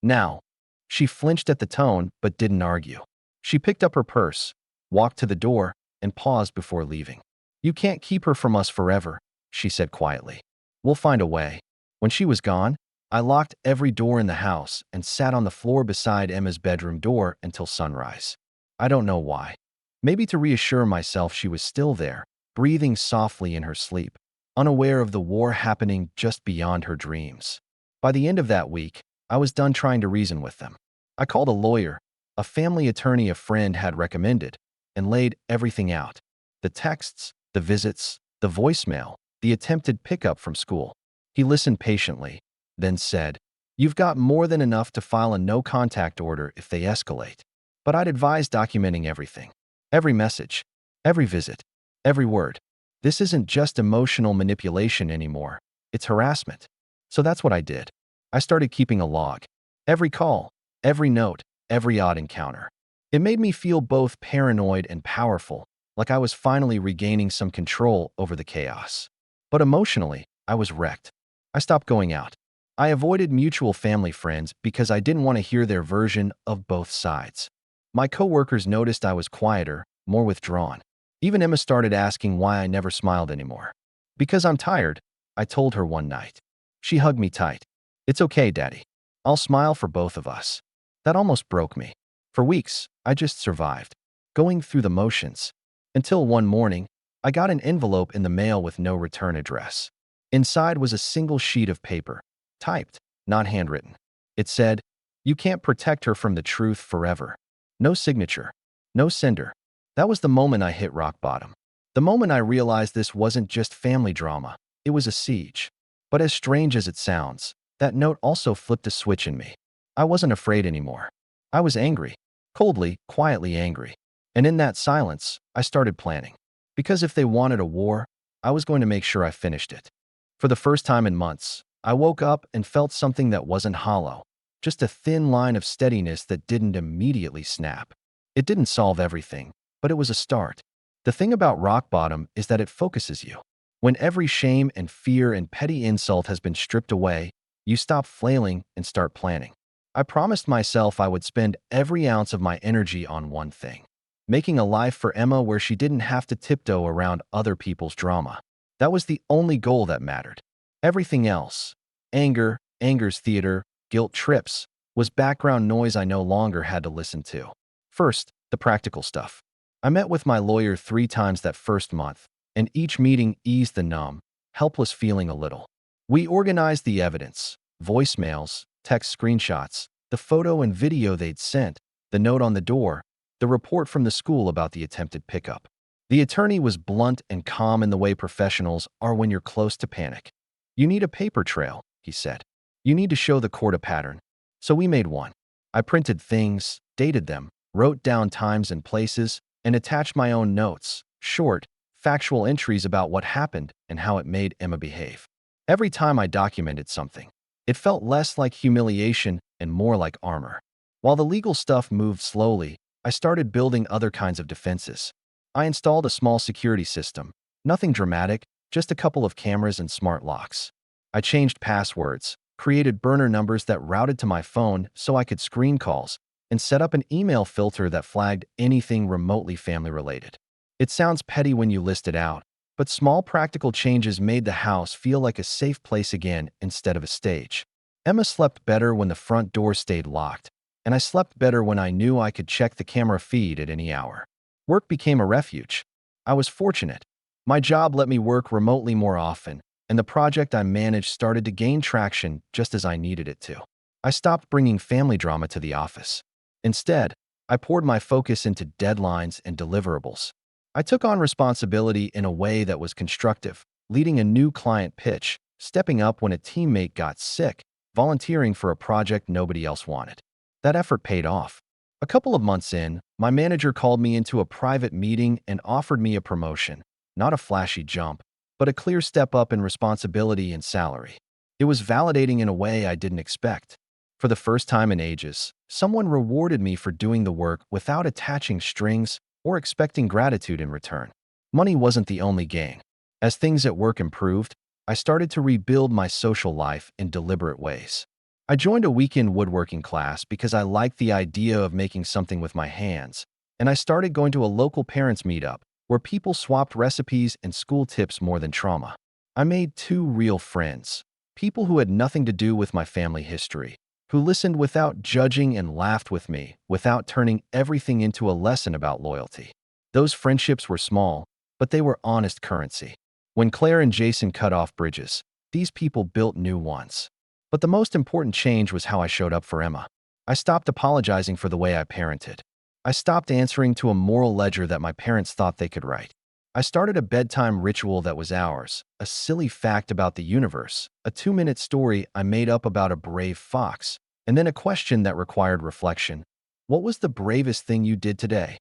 Now. She flinched at the tone, but didn't argue. She picked up her purse, walked to the door, and paused before leaving. You can't keep her from us forever, she said quietly. We'll find a way. When she was gone, I locked every door in the house and sat on the floor beside Emma's bedroom door until sunrise. I don't know why. Maybe to reassure myself she was still there, breathing softly in her sleep, unaware of the war happening just beyond her dreams. By the end of that week, I was done trying to reason with them. I called a lawyer, a family attorney a friend had recommended, and laid everything out. The texts, the visits, the voicemail, the attempted pickup from school. He listened patiently, then said, You've got more than enough to file a no-contact order if they escalate. But I'd advise documenting everything. Every message, every visit, every word. This isn't just emotional manipulation anymore. It's harassment. So that's what I did. I started keeping a log. Every call, every note, every odd encounter. It made me feel both paranoid and powerful, like I was finally regaining some control over the chaos. But emotionally, I was wrecked. I stopped going out. I avoided mutual family friends because I didn't want to hear their version of both sides. My coworkers noticed I was quieter, more withdrawn. Even Emma started asking why I never smiled anymore. Because I'm tired, I told her one night. She hugged me tight. It's okay, Daddy. I'll smile for both of us. That almost broke me. For weeks, I just survived, going through the motions. Until one morning, I got an envelope in the mail with no return address. Inside was a single sheet of paper, typed, not handwritten. It said, "You can't protect her from the truth forever." No signature, no sender. That was the moment I hit rock bottom. The moment I realized this wasn't just family drama, it was a siege. But as strange as it sounds, that note also flipped a switch in me. I wasn't afraid anymore. I was angry, coldly, quietly angry. And in that silence, I started planning. Because if they wanted a war, I was going to make sure I finished it. For the first time in months, I woke up and felt something that wasn't hollow, just a thin line of steadiness that didn't immediately snap. It didn't solve everything, but it was a start. The thing about rock bottom is that it focuses you. When every shame and fear and petty insult has been stripped away, you stop flailing and start planning. I promised myself I would spend every ounce of my energy on one thing: making a life for Emma where she didn't have to tiptoe around other people's drama. That was the only goal that mattered. Everything else, anger's theater, guilt trips, was background noise I no longer had to listen to. First, the practical stuff. I met with my lawyer 3 times that first month, and each meeting eased the numb, helpless feeling a little. We organized the evidence: voicemails, text screenshots, the photo and video they'd sent, the note on the door, the report from the school about the attempted pickup. The attorney was blunt and calm in the way professionals are when you're close to panic. "You need a paper trail," he said. "You need to show the court a pattern." So we made one. I printed things, dated them, wrote down times and places, and attached my own notes, short, factual entries about what happened and how it made Emma behave. Every time I documented something, it felt less like humiliation and more like armor. While the legal stuff moved slowly, I started building other kinds of defenses. I installed a small security system. Nothing dramatic, just a couple of cameras and smart locks. I changed passwords, created burner numbers that routed to my phone so I could screen calls, and set up an email filter that flagged anything remotely family-related. It sounds petty when you list it out, but small practical changes made the house feel like a safe place again instead of a stage. Emma slept better when the front door stayed locked, and I slept better when I knew I could check the camera feed at any hour. Work became a refuge. I was fortunate. My job let me work remotely more often, and the project I managed started to gain traction just as I needed it to. I stopped bringing family drama to the office. Instead, I poured my focus into deadlines and deliverables. I took on responsibility in a way that was constructive, leading a new client pitch, stepping up when a teammate got sick, volunteering for a project nobody else wanted. That effort paid off. A couple of months in, my manager called me into a private meeting and offered me a promotion, not a flashy jump, but a clear step up in responsibility and salary. It was validating in a way I didn't expect. For the first time in ages, someone rewarded me for doing the work without attaching strings or expecting gratitude in return. Money wasn't the only gain. As things at work improved, I started to rebuild my social life in deliberate ways. I joined a weekend woodworking class because I liked the idea of making something with my hands, and I started going to a local parents' meetup where people swapped recipes and school tips more than trauma. I made 2 real friends, people who had nothing to do with my family history, who listened without judging and laughed with me without turning everything into a lesson about loyalty. Those friendships were small, but they were honest currency. When Claire and Jason cut off bridges, these people built new ones. But the most important change was how I showed up for Emma. I stopped apologizing for the way I parented. I stopped answering to a moral ledger that my parents thought they could write. I started a bedtime ritual that was ours, a silly fact about the universe, a 2-minute story I made up about a brave fox, and then a question that required reflection. What was the bravest thing you did today?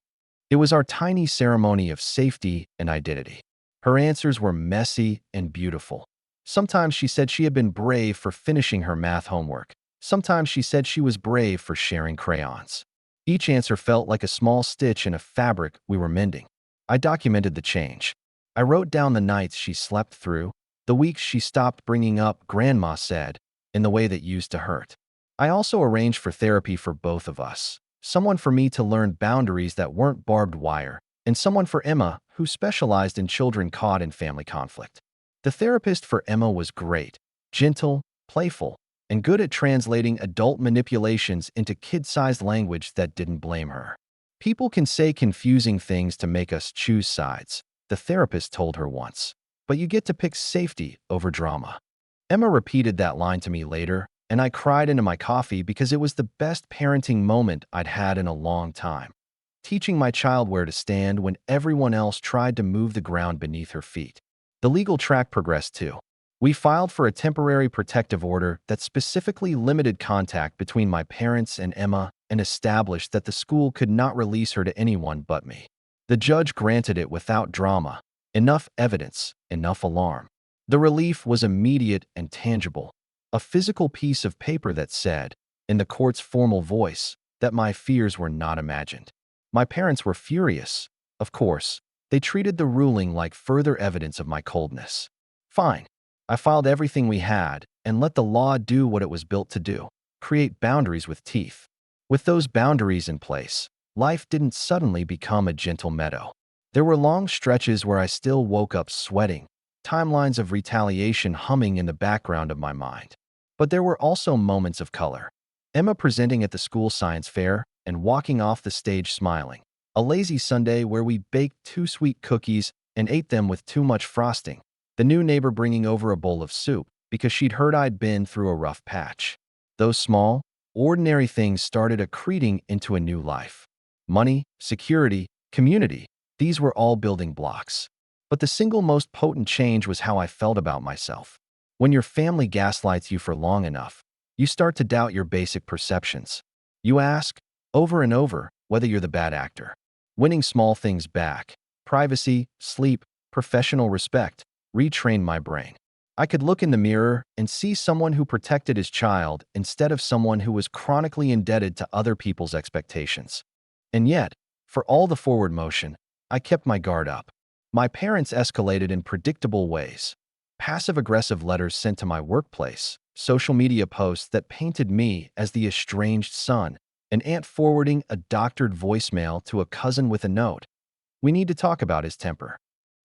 It was our tiny ceremony of safety and identity. Her answers were messy and beautiful. Sometimes she said she had been brave for finishing her math homework. Sometimes she said she was brave for sharing crayons. Each answer felt like a small stitch in a fabric we were mending. I documented the change. I wrote down the nights she slept through, the weeks she stopped bringing up "grandma said" in the way that used to hurt. I also arranged for therapy for both of us. Someone for me to learn boundaries that weren't barbed wire, and someone for Emma who specialized in children caught in family conflict. The therapist for Emma was great, gentle, playful, and good at translating adult manipulations into kid-sized language that didn't blame her. People can say confusing things to make us choose sides, the therapist told her once. But you get to pick safety over drama. Emma repeated that line to me later, and I cried into my coffee because it was the best parenting moment I'd had in a long time. Teaching my child where to stand when everyone else tried to move the ground beneath her feet. The legal track progressed too. We filed for a temporary protective order that specifically limited contact between my parents and Emma and established that the school could not release her to anyone but me. The judge granted it without drama. Enough evidence, enough alarm. The relief was immediate and tangible. A physical piece of paper that said, in the court's formal voice, that my fears were not imagined. My parents were furious. Of course, they treated the ruling like further evidence of my coldness. Fine. I filed everything we had and let the law do what it was built to do, create boundaries with teeth. With those boundaries in place, life didn't suddenly become a gentle meadow. There were long stretches where I still woke up sweating, timelines of retaliation humming in the background of my mind. But there were also moments of color. Emma presenting at the school science fair and walking off the stage smiling. A lazy Sunday where we baked 2 sweet cookies and ate them with too much frosting. The new neighbor bringing over a bowl of soup because she'd heard I'd been through a rough patch. Those small, ordinary things started accreting into a new life. Money, security, community, these were all building blocks. But the single most potent change was how I felt about myself. When your family gaslights you for long enough, you start to doubt your basic perceptions. You ask, over and over, whether you're the bad actor. Winning small things back, privacy, sleep, professional respect, retrained my brain. I could look in the mirror and see someone who protected his child instead of someone who was chronically indebted to other people's expectations. And yet, for all the forward motion, I kept my guard up. My parents escalated in predictable ways. Passive-aggressive letters sent to my workplace, social media posts that painted me as the estranged son, an aunt forwarding a doctored voicemail to a cousin with a note. We need to talk about his temper.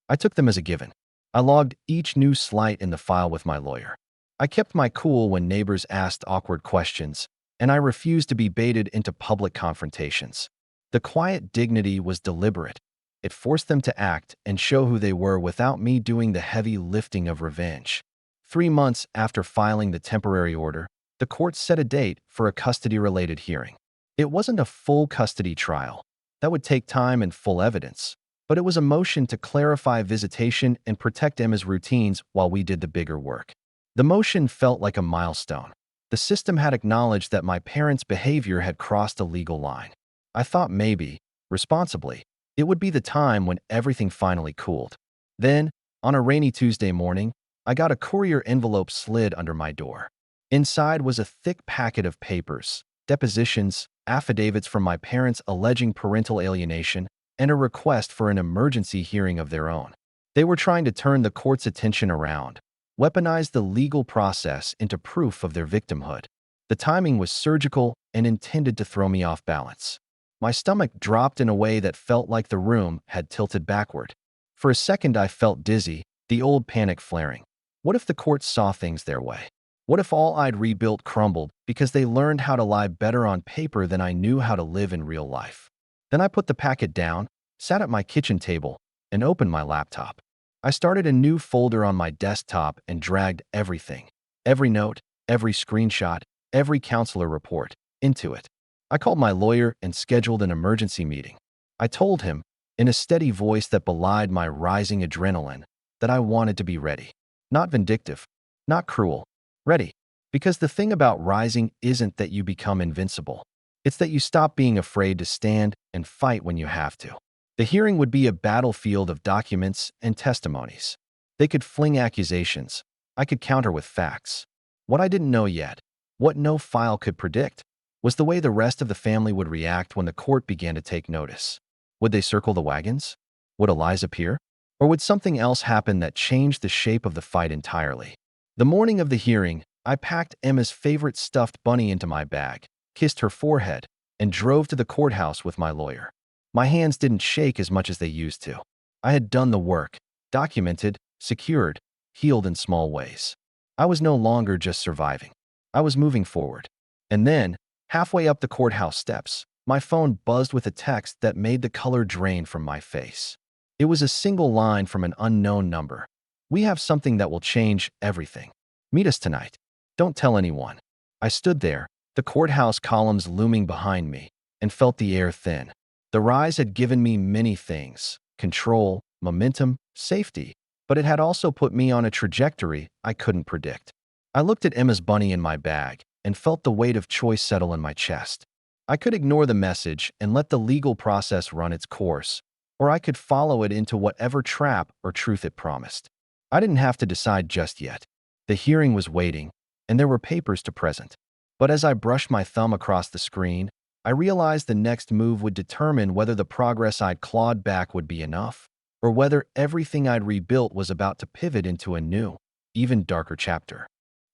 I took them as a given. I logged each new slight in the file with my lawyer. I kept my cool when neighbors asked awkward questions, and I refused to be baited into public confrontations. The quiet dignity was deliberate. It forced them to act and show who they were without me doing the heavy lifting of revenge. 3 months after filing the temporary order, the court set a date for a custody-related hearing. It wasn't a full custody trial. That would take time and full evidence. But it was a motion to clarify visitation and protect Emma's routines while we did the bigger work. The motion felt like a milestone. The system had acknowledged that my parents' behavior had crossed a legal line. I thought maybe, responsibly, it would be the time when everything finally cooled. Then, on a rainy Tuesday morning, I got a courier envelope slid under my door. Inside was a thick packet of papers, depositions, affidavits from my parents alleging parental alienation, and a request for an emergency hearing of their own. They were trying to turn the court's attention around, weaponize the legal process into proof of their victimhood. The timing was surgical and intended to throw me off balance. My stomach dropped in a way that felt like the room had tilted backward. For a second I felt dizzy, the old panic flaring. What if the court saw things their way? What if all I'd rebuilt crumbled because they learned how to lie better on paper than I knew how to live in real life? Then I put the packet down, sat at my kitchen table, and opened my laptop. I started a new folder on my desktop and dragged everything, every note, every screenshot, every counselor report, into it. I called my lawyer and scheduled an emergency meeting. I told him, in a steady voice that belied my rising adrenaline, that I wanted to be ready. Not vindictive, not cruel, ready. Because the thing about rising isn't that you become invincible. It's that you stop being afraid to stand and fight when you have to. The hearing would be a battlefield of documents and testimonies. They could fling accusations. I could counter with facts. What I didn't know yet, what no file could predict, was the way the rest of the family would react when the court began to take notice. Would they circle the wagons? Would a lies appear? Or would something else happen that changed the shape of the fight entirely? The morning of the hearing, I packed Emma's favorite stuffed bunny into my bag, kissed her forehead, and drove to the courthouse with my lawyer. My hands didn't shake as much as they used to. I had done the work, documented, secured, healed in small ways. I was no longer just surviving. I was moving forward. And then, halfway up the courthouse steps, my phone buzzed with a text that made the color drain from my face. It was a single line from an unknown number. "We have something that will change everything. Meet us tonight. Don't tell anyone." I stood there, the courthouse columns looming behind me, and felt the air thin. The rise had given me many things: control, momentum, safety, but it had also put me on a trajectory I couldn't predict. I looked at Emma's bunny in my bag and felt the weight of choice settle in my chest. I could ignore the message and let the legal process run its course, or I could follow it into whatever trap or truth it promised. I didn't have to decide just yet. The hearing was waiting, and there were papers to present. But as I brushed my thumb across the screen, I realized the next move would determine whether the progress I'd clawed back would be enough, or whether everything I'd rebuilt was about to pivot into a new, even darker chapter.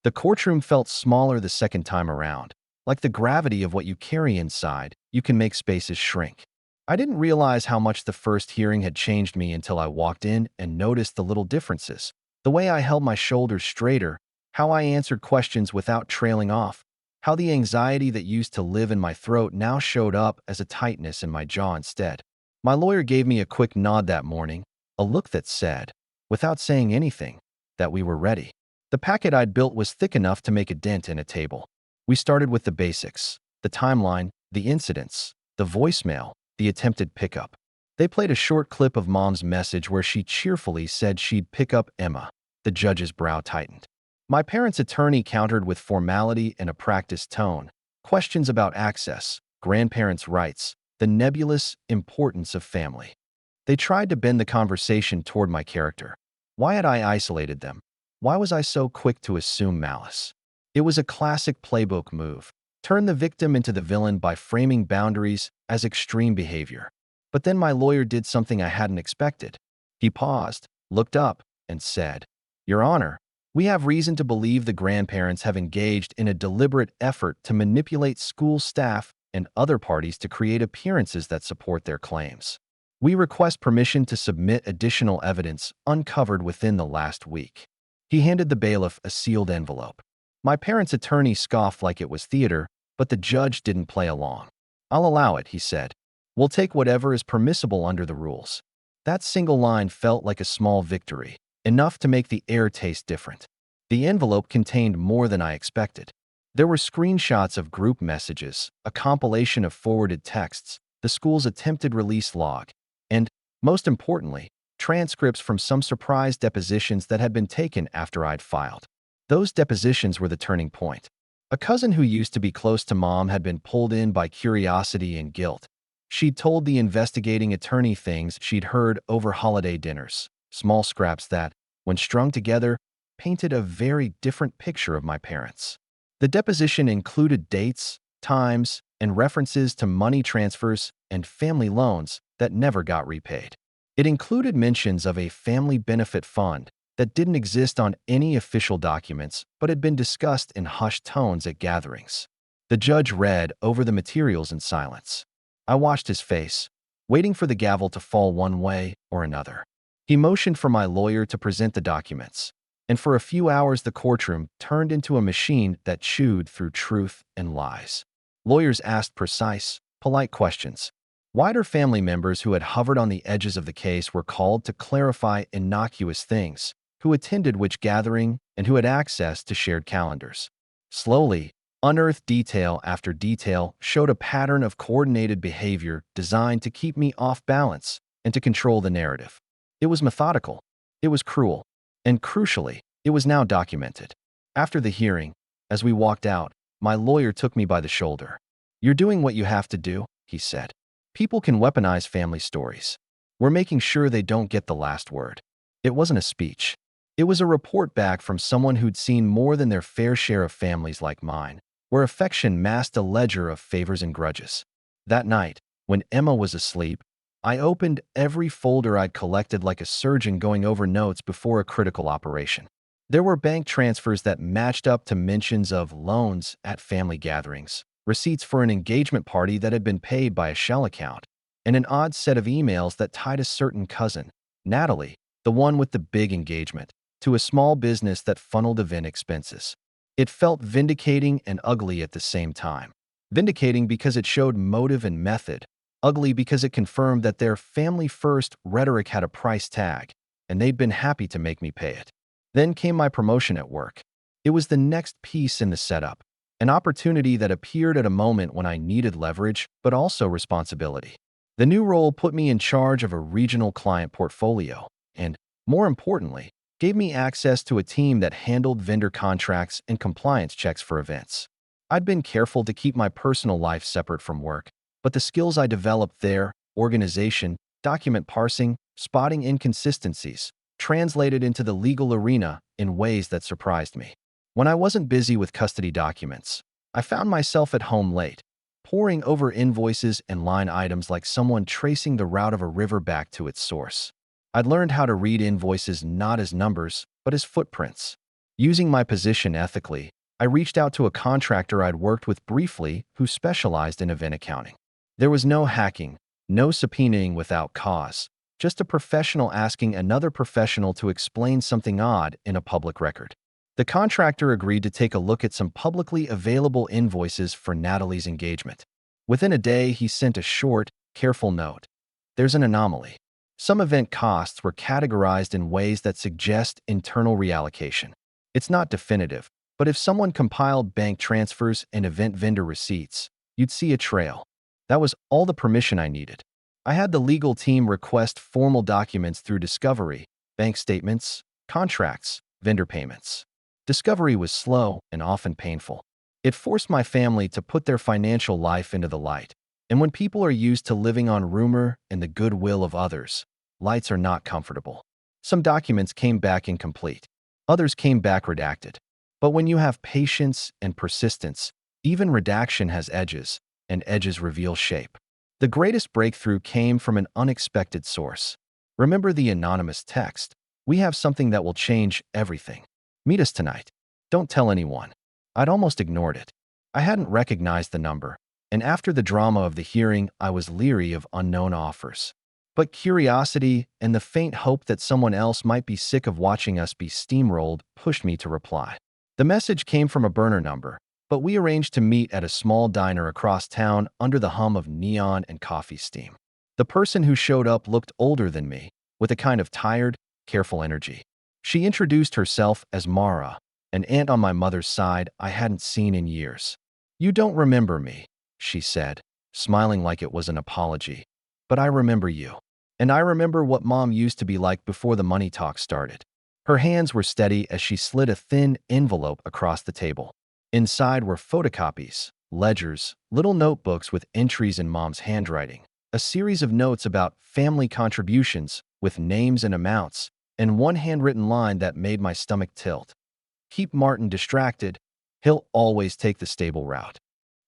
The courtroom felt smaller the second time around. Like the gravity of what you carry inside, you can make spaces shrink. I didn't realize how much the first hearing had changed me until I walked in and noticed the little differences. The way I held my shoulders straighter, how I answered questions without trailing off, how the anxiety that used to live in my throat now showed up as a tightness in my jaw instead. My lawyer gave me a quick nod that morning, a look that said, without saying anything, that we were ready. The packet I'd built was thick enough to make a dent in a table. We started with the basics: the timeline, the incidents, the voicemail, the attempted pickup. They played a short clip of Mom's message where she cheerfully said she'd pick up Emma. The judge's brow tightened. My parents' attorney countered with formality and a practiced tone. Questions about access, grandparents' rights, the nebulous importance of family. They tried to bend the conversation toward my character. Why had I isolated them? Why was I so quick to assume malice? It was a classic playbook move. Turn the victim into the villain by framing boundaries as extreme behavior. But then my lawyer did something I hadn't expected. He paused, looked up, and said, "Your Honor, we have reason to believe the grandparents have engaged in a deliberate effort to manipulate school staff and other parties to create appearances that support their claims. We request permission to submit additional evidence uncovered within the last week." He handed the bailiff a sealed envelope. My parents' attorney scoffed like it was theater, but the judge didn't play along. "I'll allow it," he said. "We'll take whatever is permissible under the rules." That single line felt like a small victory, enough to make the air taste different. The envelope contained more than I expected. There were screenshots of group messages, a compilation of forwarded texts, the school's attempted release log, and, most importantly, transcripts from some surprise depositions that had been taken after I'd filed. Those depositions were the turning point. A cousin who used to be close to Mom had been pulled in by curiosity and guilt. She'd told the investigating attorney things she'd heard over holiday dinners, small scraps that, when strung together, painted a very different picture of my parents. The deposition included dates, times, and references to money transfers and family loans that never got repaid. It included mentions of a family benefit fund that didn't exist on any official documents but had been discussed in hushed tones at gatherings. The judge read over the materials in silence. I watched his face, waiting for the gavel to fall one way or another. He motioned for my lawyer to present the documents, and for a few hours the courtroom turned into a machine that chewed through truth and lies. Lawyers asked precise, polite questions. Wider family members who had hovered on the edges of the case were called to clarify innocuous things: who attended which gathering, and who had access to shared calendars. Slowly, unearthed detail after detail showed a pattern of coordinated behavior designed to keep me off balance and to control the narrative. It was methodical, it was cruel, and crucially, it was now documented. After the hearing, as we walked out, my lawyer took me by the shoulder. "You're doing what you have to do," he said. "People can weaponize family stories. We're making sure they don't get the last word." It wasn't a speech. It was a report back from someone who'd seen more than their fair share of families like mine, where affection masked a ledger of favors and grudges. That night, when Emma was asleep, I opened every folder I'd collected like a surgeon going over notes before a critical operation. There were bank transfers that matched up to mentions of loans at family gatherings, receipts for an engagement party that had been paid by a shell account, and an odd set of emails that tied a certain cousin, Natalie, the one with the big engagement, to a small business that funneled event expenses. It felt vindicating and ugly at the same time. Vindicating because it showed motive and method, Ugly because it confirmed that their family-first rhetoric had a price tag, and they'd been happy to make me pay it. Then came my promotion at work. It was the next piece in the setup, an opportunity that appeared at a moment when I needed leverage, but also responsibility. The new role put me in charge of a regional client portfolio and, more importantly, gave me access to a team that handled vendor contracts and compliance checks for events. I'd been careful to keep my personal life separate from work, but the skills I developed there, organization, document parsing, spotting inconsistencies, translated into the legal arena in ways that surprised me. When I wasn't busy with custody documents, I found myself at home late, poring over invoices and line items like someone tracing the route of a river back to its source. I'd learned how to read invoices not as numbers, but as footprints. Using my position ethically, I reached out to a contractor I'd worked with briefly who specialized in event accounting. There was no hacking, no subpoenaing without cause, just a professional asking another professional to explain something odd in a public record. The contractor agreed to take a look at some publicly available invoices for Natalie's engagement. Within a day, he sent a short, careful note. There's an anomaly. Some event costs were categorized in ways that suggest internal reallocation. It's not definitive, but if someone compiled bank transfers and event vendor receipts, you'd see a trail. That was all the permission I needed. I had the legal team request formal documents through Discovery, bank statements, contracts, vendor payments. Discovery was slow and often painful. It forced my family to put their financial life into the light. And when people are used to living on rumor and the goodwill of others, lights are not comfortable. Some documents came back incomplete. Others came back redacted. But when you have patience and persistence, even redaction has edges, and edges reveal shape. The greatest breakthrough came from an unexpected source. Remember the anonymous text? We have something that will change everything. Meet us tonight. Don't tell anyone. I'd almost ignored it. I hadn't recognized the number, and after the drama of the hearing, I was leery of unknown offers. But curiosity and the faint hope that someone else might be sick of watching us be steamrolled pushed me to reply. The message came from a burner number, but we arranged to meet at a small diner across town under the hum of neon and coffee steam. The person who showed up looked older than me, with a kind of tired, careful energy. She introduced herself as Mara, an aunt on my mother's side I hadn't seen in years. "You don't remember me," she said, smiling like it was an apology. "But I remember you. And I remember what Mom used to be like before the money talk started." Her hands were steady as she slid a thin envelope across the table. Inside were photocopies, ledgers, little notebooks with entries in Mom's handwriting, a series of notes about family contributions with names and amounts, and one handwritten line that made my stomach tilt. "Keep Martin distracted. He'll always take the stable route."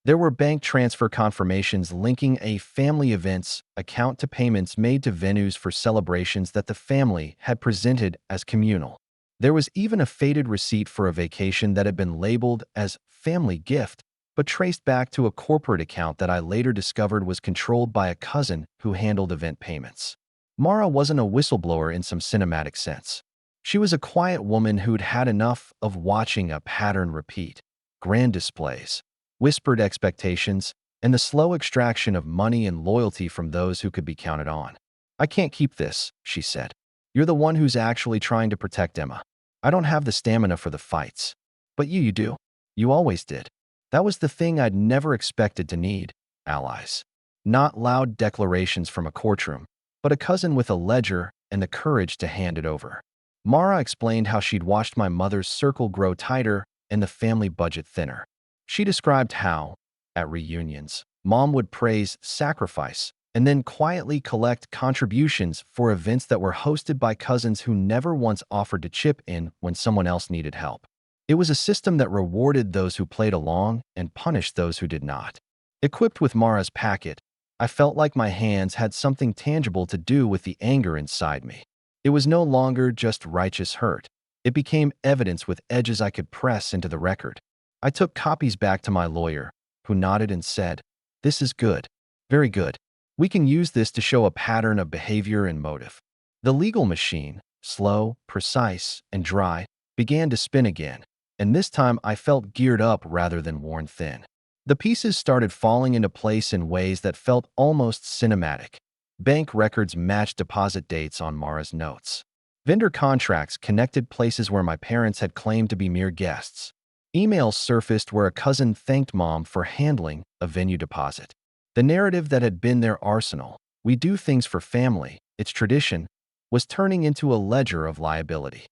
There were bank transfer confirmations linking a family events account to payments made to venues for celebrations that the family had presented as communal. There was even a faded receipt for a vacation that had been labeled as family gift, but traced back to a corporate account that I later discovered was controlled by a cousin who handled event payments. Mara wasn't a whistleblower in some cinematic sense. She was a quiet woman who'd had enough of watching a pattern repeat. Grand displays, whispered expectations, and the slow extraction of money and loyalty from those who could be counted on. "I can't keep this," she said. "You're the one who's actually trying to protect Emma. I don't have the stamina for the fights. But you do. You always did." That was the thing I'd never expected to need: allies. Not loud declarations from a courtroom, but a cousin with a ledger and the courage to hand it over. Mara explained how she'd watched my mother's circle grow tighter and the family budget thinner. She described how, at reunions, Mom would praise sacrifice and then quietly collect contributions for events that were hosted by cousins who never once offered to chip in when someone else needed help. It was a system that rewarded those who played along and punished those who did not. Equipped with Mara's packet, I felt like my hands had something tangible to do with the anger inside me. It was no longer just righteous hurt. It became evidence with edges I could press into the record. I took copies back to my lawyer, who nodded and said, "This is good. Very good. We can use this to show a pattern of behavior and motive." The legal machine, slow, precise, and dry, began to spin again, and this time I felt geared up rather than worn thin. The pieces started falling into place in ways that felt almost cinematic. Bank records matched deposit dates on Mara's notes. Vendor contracts connected places where my parents had claimed to be mere guests. Emails surfaced where a cousin thanked Mom for handling a venue deposit. The narrative that had been their arsenal, we do things for family, it's tradition, was turning into a ledger of liability.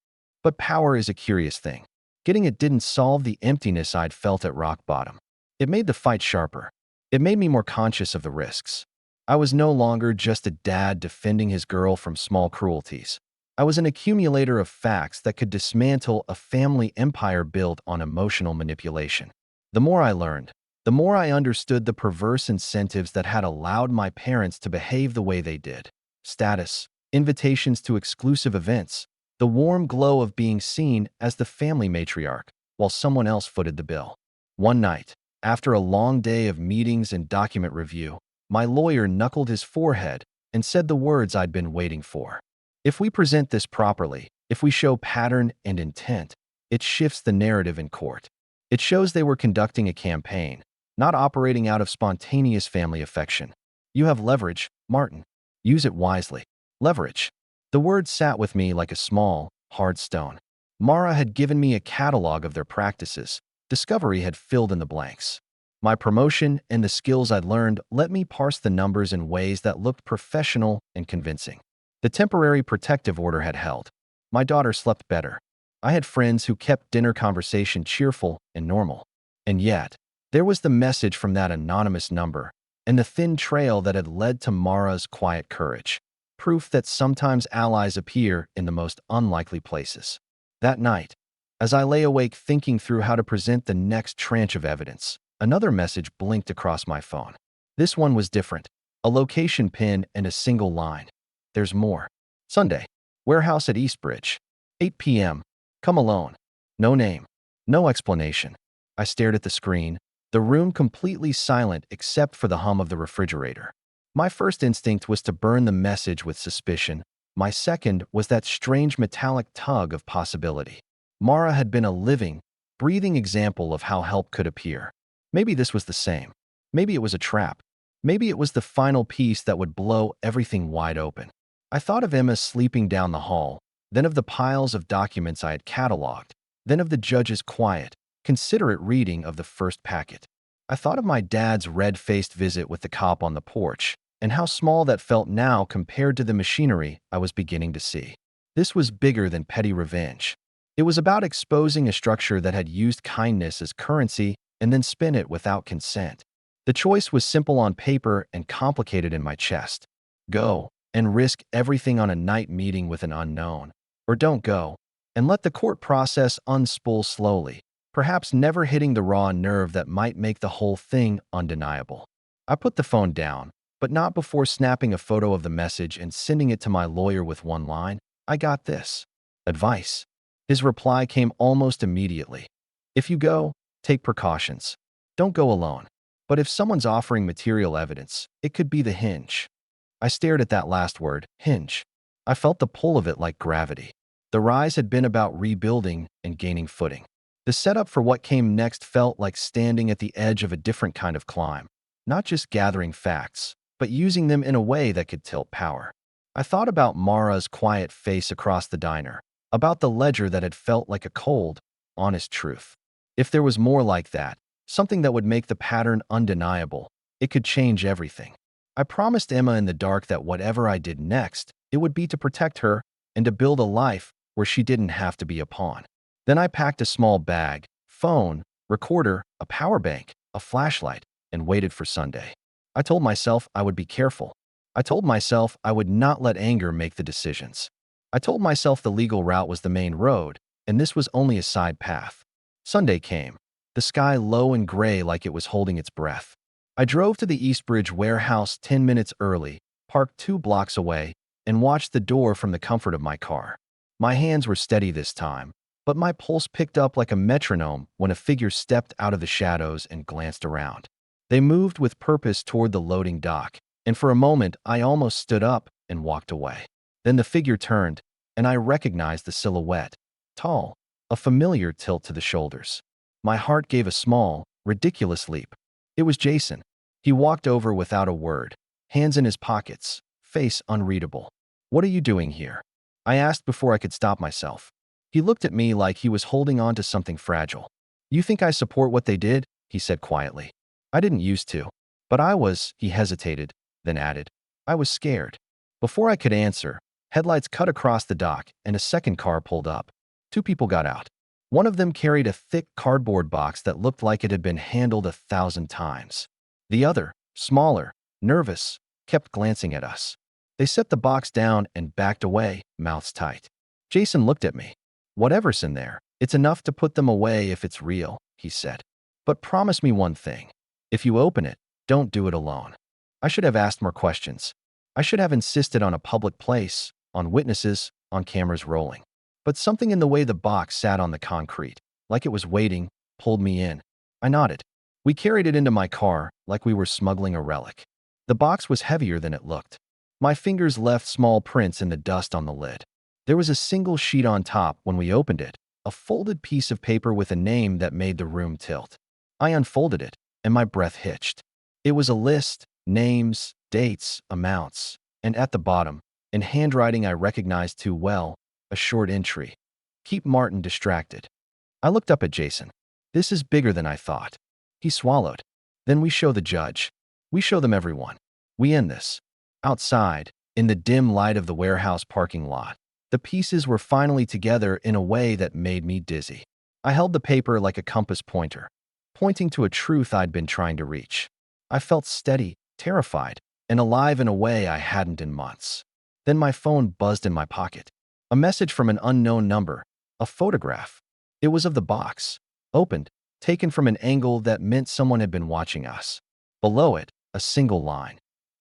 But power is a curious thing. Getting it didn't solve the emptiness I'd felt at rock bottom. It made the fight sharper. It made me more conscious of the risks. I was no longer just a dad defending his girl from small cruelties. I was an accumulator of facts that could dismantle a family empire built on emotional manipulation. The more I learned, the more I understood the perverse incentives that had allowed my parents to behave the way they did. Status, invitations to exclusive events, the warm glow of being seen as the family matriarch, while someone else footed the bill. One night, after a long day of meetings and document review, my lawyer knuckled his forehead and said the words I'd been waiting for. If we present this properly, if we show pattern and intent, it shifts the narrative in court. It shows they were conducting a campaign, not operating out of spontaneous family affection. You have leverage, Martin. Use it wisely. Leverage. The word sat with me like a small, hard stone. Mara had given me a catalog of their practices. Discovery had filled in the blanks. My promotion and the skills I'd learned let me parse the numbers in ways that looked professional and convincing. The temporary protective order had held. My daughter slept better. I had friends who kept dinner conversation cheerful and normal. And yet, there was the message from that anonymous number and the thin trail that had led to Mara's quiet courage. Proof that sometimes allies appear in the most unlikely places. That night, as I lay awake thinking through how to present the next tranche of evidence, another message blinked across my phone. This one was different. A location pin and a single line. There's more. Sunday. Warehouse at Eastbridge. 8 p.m. Come alone. No name. No explanation. I stared at the screen, the room completely silent except for the hum of the refrigerator. My first instinct was to burn the message with suspicion. My second was that strange metallic tug of possibility. Mara had been a living, breathing example of how help could appear. Maybe this was the same. Maybe it was a trap. Maybe it was the final piece that would blow everything wide open. I thought of Emma sleeping down the hall, then of the piles of documents I had cataloged, then of the judge's quiet, considerate reading of the first packet. I thought of my dad's red-faced visit with the cop on the porch, and how small that felt now compared to the machinery I was beginning to see. This was bigger than petty revenge. It was about exposing a structure that had used kindness as currency and then spent it without consent. The choice was simple on paper and complicated in my chest. Go and risk everything on a night meeting with an unknown, or don't go and let the court process unspool slowly, perhaps never hitting the raw nerve that might make the whole thing undeniable. I put the phone down, but not before snapping a photo of the message and sending it to my lawyer with one line, "I got this. Advice." His reply came almost immediately. "If you go, take precautions. Don't go alone. But if someone's offering material evidence, it could be the hinge." I stared at that last word, hinge. I felt the pull of it like gravity. The rise had been about rebuilding and gaining footing. The setup for what came next felt like standing at the edge of a different kind of climb, not just gathering facts, but using them in a way that could tilt power. I thought about Mara's quiet face across the diner, about the ledger that had felt like a cold, honest truth. If there was more like that, something that would make the pattern undeniable, it could change everything. I promised Emma in the dark that whatever I did next, it would be to protect her and to build a life where she didn't have to be a pawn. Then I packed a small bag, phone, recorder, a power bank, a flashlight, and waited for Sunday. I told myself I would be careful. I told myself I would not let anger make the decisions. I told myself the legal route was the main road, and this was only a side path. Sunday came, the sky low and gray like it was holding its breath. I drove to the Eastbridge warehouse 10 minutes early, parked 2 blocks away, and watched the door from the comfort of my car. My hands were steady this time, but my pulse picked up like a metronome when a figure stepped out of the shadows and glanced around. They moved with purpose toward the loading dock, and for a moment I almost stood up and walked away. Then the figure turned, and I recognized the silhouette. Tall, a familiar tilt to the shoulders. My heart gave a small, ridiculous leap. It was Jason. He walked over without a word, hands in his pockets, face unreadable. "What are you doing here?" I asked before I could stop myself. He looked at me like he was holding on to something fragile. "You think I support what they did?" he said quietly. "I didn't used to. But I was," he hesitated, then added. "I was scared." Before I could answer, headlights cut across the dock and a second car pulled up. Two people got out. One of them carried a thick cardboard box that looked like it had been handled 1,000 times. The other, smaller, nervous, kept glancing at us. They set the box down and backed away, mouths tight. Jason looked at me. "Whatever's in there, it's enough to put them away if it's real," he said. "But promise me one thing. If you open it, don't do it alone." I should have asked more questions. I should have insisted on a public place, on witnesses, on cameras rolling. But something in the way the box sat on the concrete, like it was waiting, pulled me in. I nodded. We carried it into my car like we were smuggling a relic. The box was heavier than it looked. My fingers left small prints in the dust on the lid. There was a single sheet on top when we opened it, a folded piece of paper with a name that made the room tilt. I unfolded it, and my breath hitched. It was a list, names, dates, amounts, and at the bottom, in handwriting I recognized too well, a short entry. "Keep Martin distracted." I looked up at Jason. "This is bigger than I thought." He swallowed. "Then we show the judge. We show them everyone. We end this." Outside, in the dim light of the warehouse parking lot, the pieces were finally together in a way that made me dizzy. I held the paper like a compass pointer, pointing to a truth I'd been trying to reach. I felt steady, terrified, and alive in a way I hadn't in months. Then my phone buzzed in my pocket. A message from an unknown number, a photograph. It was of the box, opened, taken from an angle that meant someone had been watching us. Below it, a single line.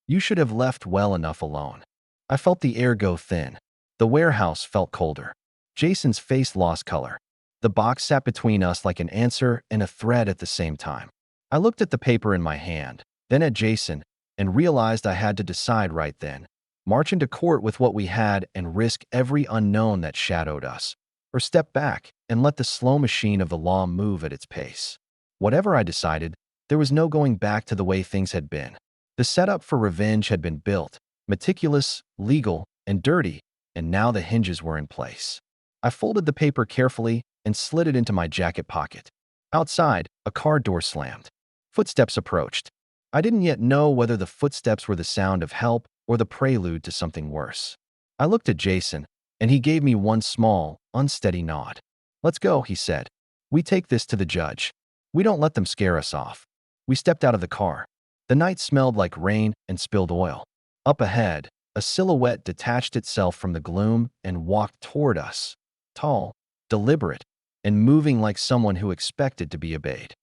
"You should have left well enough alone." I felt the air go thin. The warehouse felt colder. Jason's face lost color. The box sat between us like an answer and a threat at the same time. I looked at the paper in my hand, then at Jason, and realized I had to decide right then. March into court with what we had and risk every unknown that shadowed us, or step back and let the slow machine of the law move at its pace. Whatever I decided, there was no going back to the way things had been. The setup for revenge had been built, meticulous, legal, and dirty, and now the hinges were in place. I folded the paper carefully and slid it into my jacket pocket. Outside, a car door slammed. Footsteps approached. I didn't yet know whether the footsteps were the sound of help or the prelude to something worse. I looked at Jason, and he gave me one small, unsteady nod. "Let's go," he said. "We take this to the judge. We don't let them scare us off." We stepped out of the car. The night smelled like rain and spilled oil. Up ahead, a silhouette detached itself from the gloom and walked toward us, tall, deliberate, and moving like someone who expected to be obeyed.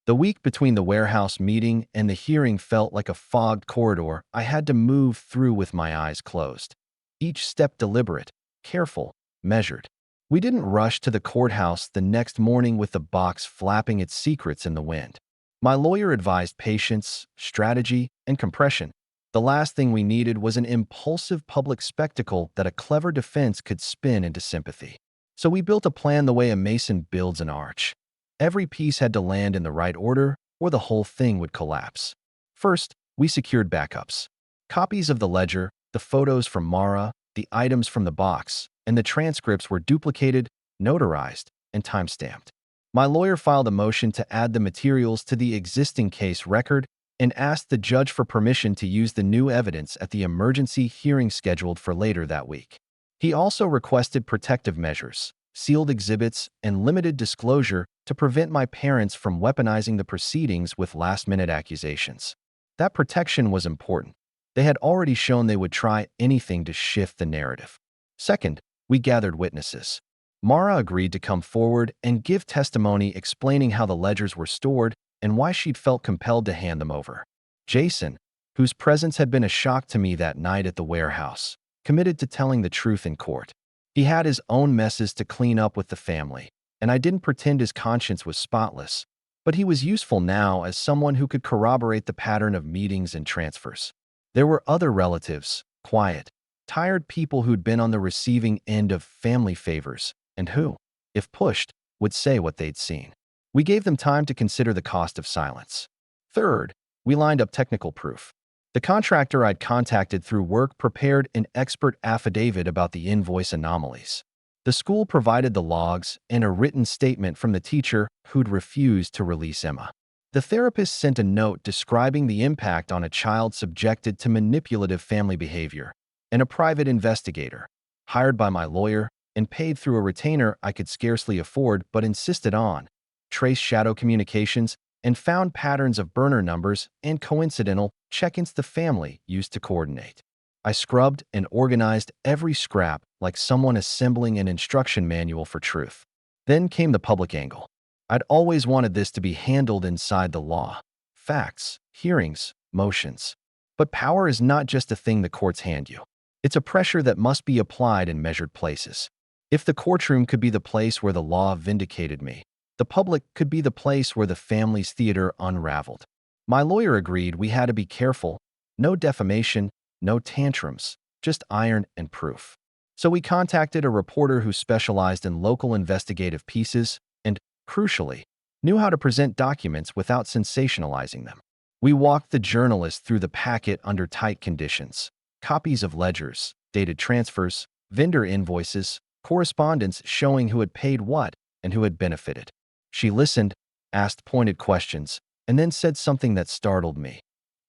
The week between the warehouse meeting and the hearing felt like a fogged corridor I had to move through with my eyes closed. Each step deliberate, careful, measured. We didn't rush to the courthouse the next morning with the box flapping its secrets in the wind. My lawyer advised patience, strategy, and compression. The last thing we needed was an impulsive public spectacle that a clever defense could spin into sympathy. So we built a plan the way a mason builds an arch. Every piece had to land in the right order, or the whole thing would collapse. First, we secured backups. Copies of the ledger, the photos from Mara, the items from the box, and the transcripts were duplicated, notarized, and time-stamped. My lawyer filed a motion to add the materials to the existing case record and asked the judge for permission to use the new evidence at the emergency hearing scheduled for later that week. He also requested protective measures, sealed exhibits, and limited disclosure to prevent my parents from weaponizing the proceedings with last-minute accusations. That protection was important. They had already shown they would try anything to shift the narrative. Second, we gathered witnesses. Mara agreed to come forward and give testimony explaining how the ledgers were stored and why she'd felt compelled to hand them over. Jason, whose presence had been a shock to me that night at the warehouse, committed to telling the truth in court. He had his own messes to clean up with the family, and I didn't pretend his conscience was spotless, but he was useful now as someone who could corroborate the pattern of meetings and transfers. There were other relatives, quiet, tired people who'd been on the receiving end of family favors, and who, if pushed, would say what they'd seen. We gave them time to consider the cost of silence. Third, we lined up technical proof. The contractor I'd contacted through work prepared an expert affidavit about the invoice anomalies. The school provided the logs and a written statement from the teacher who'd refused to release Emma. The therapist sent a note describing the impact on a child subjected to manipulative family behavior, and a private investigator, hired by my lawyer and paid through a retainer I could scarcely afford but insisted on, traced shadow communications and found patterns of burner numbers and coincidental check-ins the family used to coordinate. I scrubbed and organized every scrap like someone assembling an instruction manual for truth. Then came the public angle. I'd always wanted this to be handled inside the law. Facts, hearings, motions. But power is not just a thing the courts hand you. It's a pressure that must be applied in measured places. If the courtroom could be the place where the law vindicated me, the public could be the place where the family's theater unraveled. My lawyer agreed we had to be careful. No defamation, no tantrums, just iron and proof. So we contacted a reporter who specialized in local investigative pieces and, crucially, knew how to present documents without sensationalizing them. We walked the journalist through the packet under tight conditions. Copies of ledgers, dated transfers, vendor invoices, correspondence showing who had paid what and who had benefited. She listened, asked pointed questions, and then said something that startled me.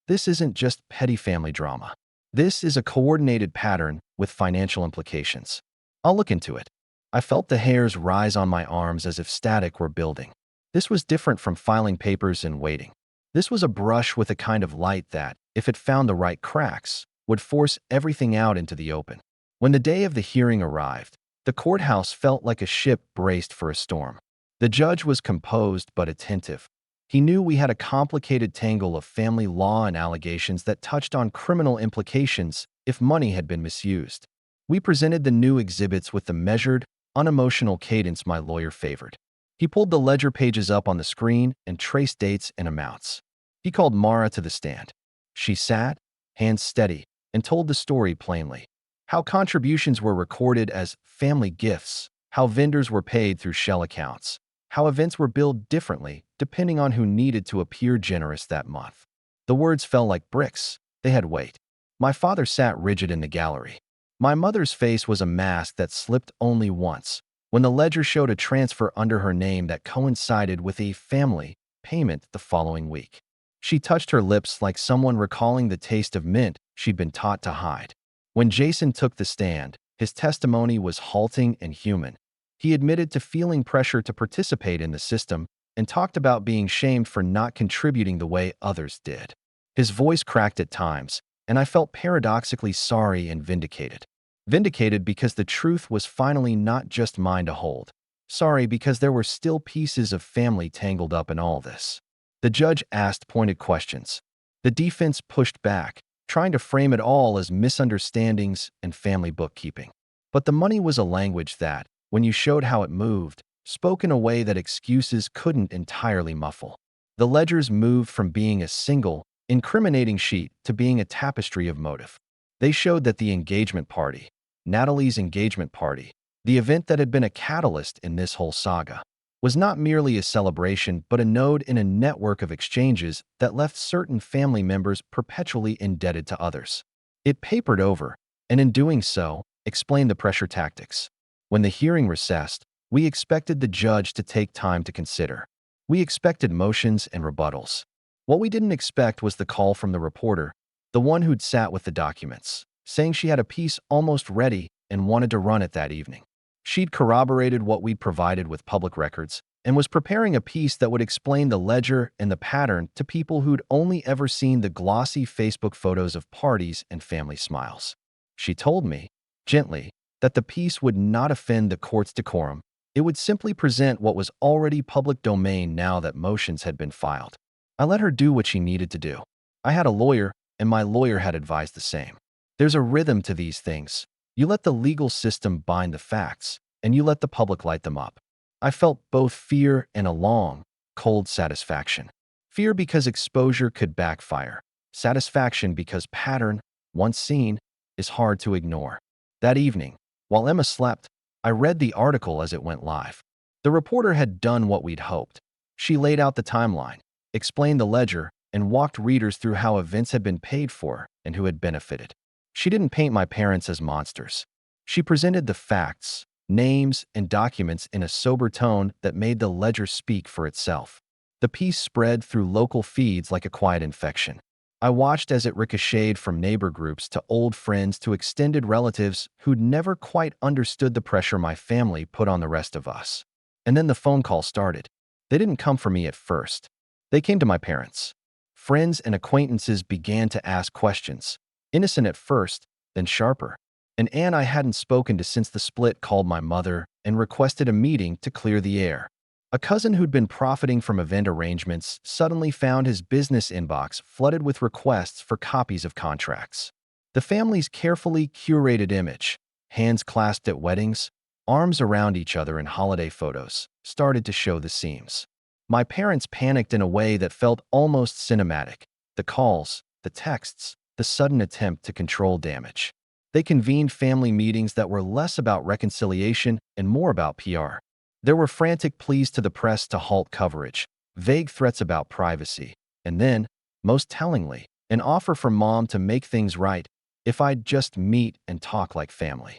This isn't just petty family drama. This is a coordinated pattern with financial implications. I'll look into it. I felt the hairs rise on my arms as if static were building. This was different from filing papers and waiting. This was a brush with a kind of light that, if it found the right cracks, would force everything out into the open. When the day of the hearing arrived, the courthouse felt like a ship braced for a storm. The judge was composed but attentive. He knew we had a complicated tangle of family law and allegations that touched on criminal implications if money had been misused. We presented the new exhibits with the measured, unemotional cadence my lawyer favored. He pulled the ledger pages up on the screen and traced dates and amounts. He called Mara to the stand. She sat, hands steady, and told the story plainly. How contributions were recorded as family gifts, how vendors were paid through shell accounts, how events were billed differently depending on who needed to appear generous that month. The words fell like bricks. They had weight. My father sat rigid in the gallery. My mother's face was a mask that slipped only once, when the ledger showed a transfer under her name that coincided with a family payment the following week. She touched her lips like someone recalling the taste of mint she'd been taught to hide. When Jason took the stand, his testimony was halting and human. He admitted to feeling pressure to participate in the system and talked about being shamed for not contributing the way others did. His voice cracked at times, and I felt paradoxically sorry and vindicated. Vindicated because the truth was finally not just mine to hold. Sorry because there were still pieces of family tangled up in all this. The judge asked pointed questions. The defense pushed back, trying to frame it all as misunderstandings and family bookkeeping. But the money was a language that, when you showed how it moved, spoke in a way that excuses couldn't entirely muffle. The ledgers moved from being a single, incriminating sheet to being a tapestry of motive. They showed that the engagement party, Natalie's engagement party, the event that had been a catalyst in this whole saga, was not merely a celebration but a node in a network of exchanges that left certain family members perpetually indebted to others. It papered over, and in doing so, explained the pressure tactics. When the hearing recessed, we expected the judge to take time to consider. We expected motions and rebuttals. What we didn't expect was the call from the reporter, the one who'd sat with the documents, saying she had a piece almost ready and wanted to run it that evening. She'd corroborated what we'd provided with public records and was preparing a piece that would explain the ledger and the pattern to people who'd only ever seen the glossy Facebook photos of parties and family smiles. She told me, gently, that the piece would not offend the court's decorum. It would simply present what was already public domain now that motions had been filed. I let her do what she needed to do. I had a lawyer, and my lawyer had advised the same. There's a rhythm to these things. You let the legal system bind the facts, and you let the public light them up. I felt both fear and a long, cold satisfaction. Fear because exposure could backfire. Satisfaction because pattern, once seen, is hard to ignore. That evening, while Emma slept, I read the article as it went live. The reporter had done what we'd hoped. She laid out the timeline, explained the ledger, and walked readers through how events had been paid for and who had benefited. She didn't paint my parents as monsters. She presented the facts, names, and documents in a sober tone that made the ledger speak for itself. The piece spread through local feeds like a quiet infection. I watched as it ricocheted from neighbor groups to old friends to extended relatives who'd never quite understood the pressure my family put on the rest of us. And then the phone call started. They didn't come for me at first. They came to my parents. Friends and acquaintances began to ask questions, innocent at first, then sharper. An aunt I hadn't spoken to since the split called my mother and requested a meeting to clear the air. A cousin who'd been profiting from event arrangements suddenly found his business inbox flooded with requests for copies of contracts. The family's carefully curated image, hands clasped at weddings, arms around each other in holiday photos, started to show the seams. My parents panicked in a way that felt almost cinematic. The calls, the texts, the sudden attempt to control damage. They convened family meetings that were less about reconciliation and more about PR. There were frantic pleas to the press to halt coverage, vague threats about privacy, and then, most tellingly, an offer from Mom to make things right if I'd just meet and talk like family.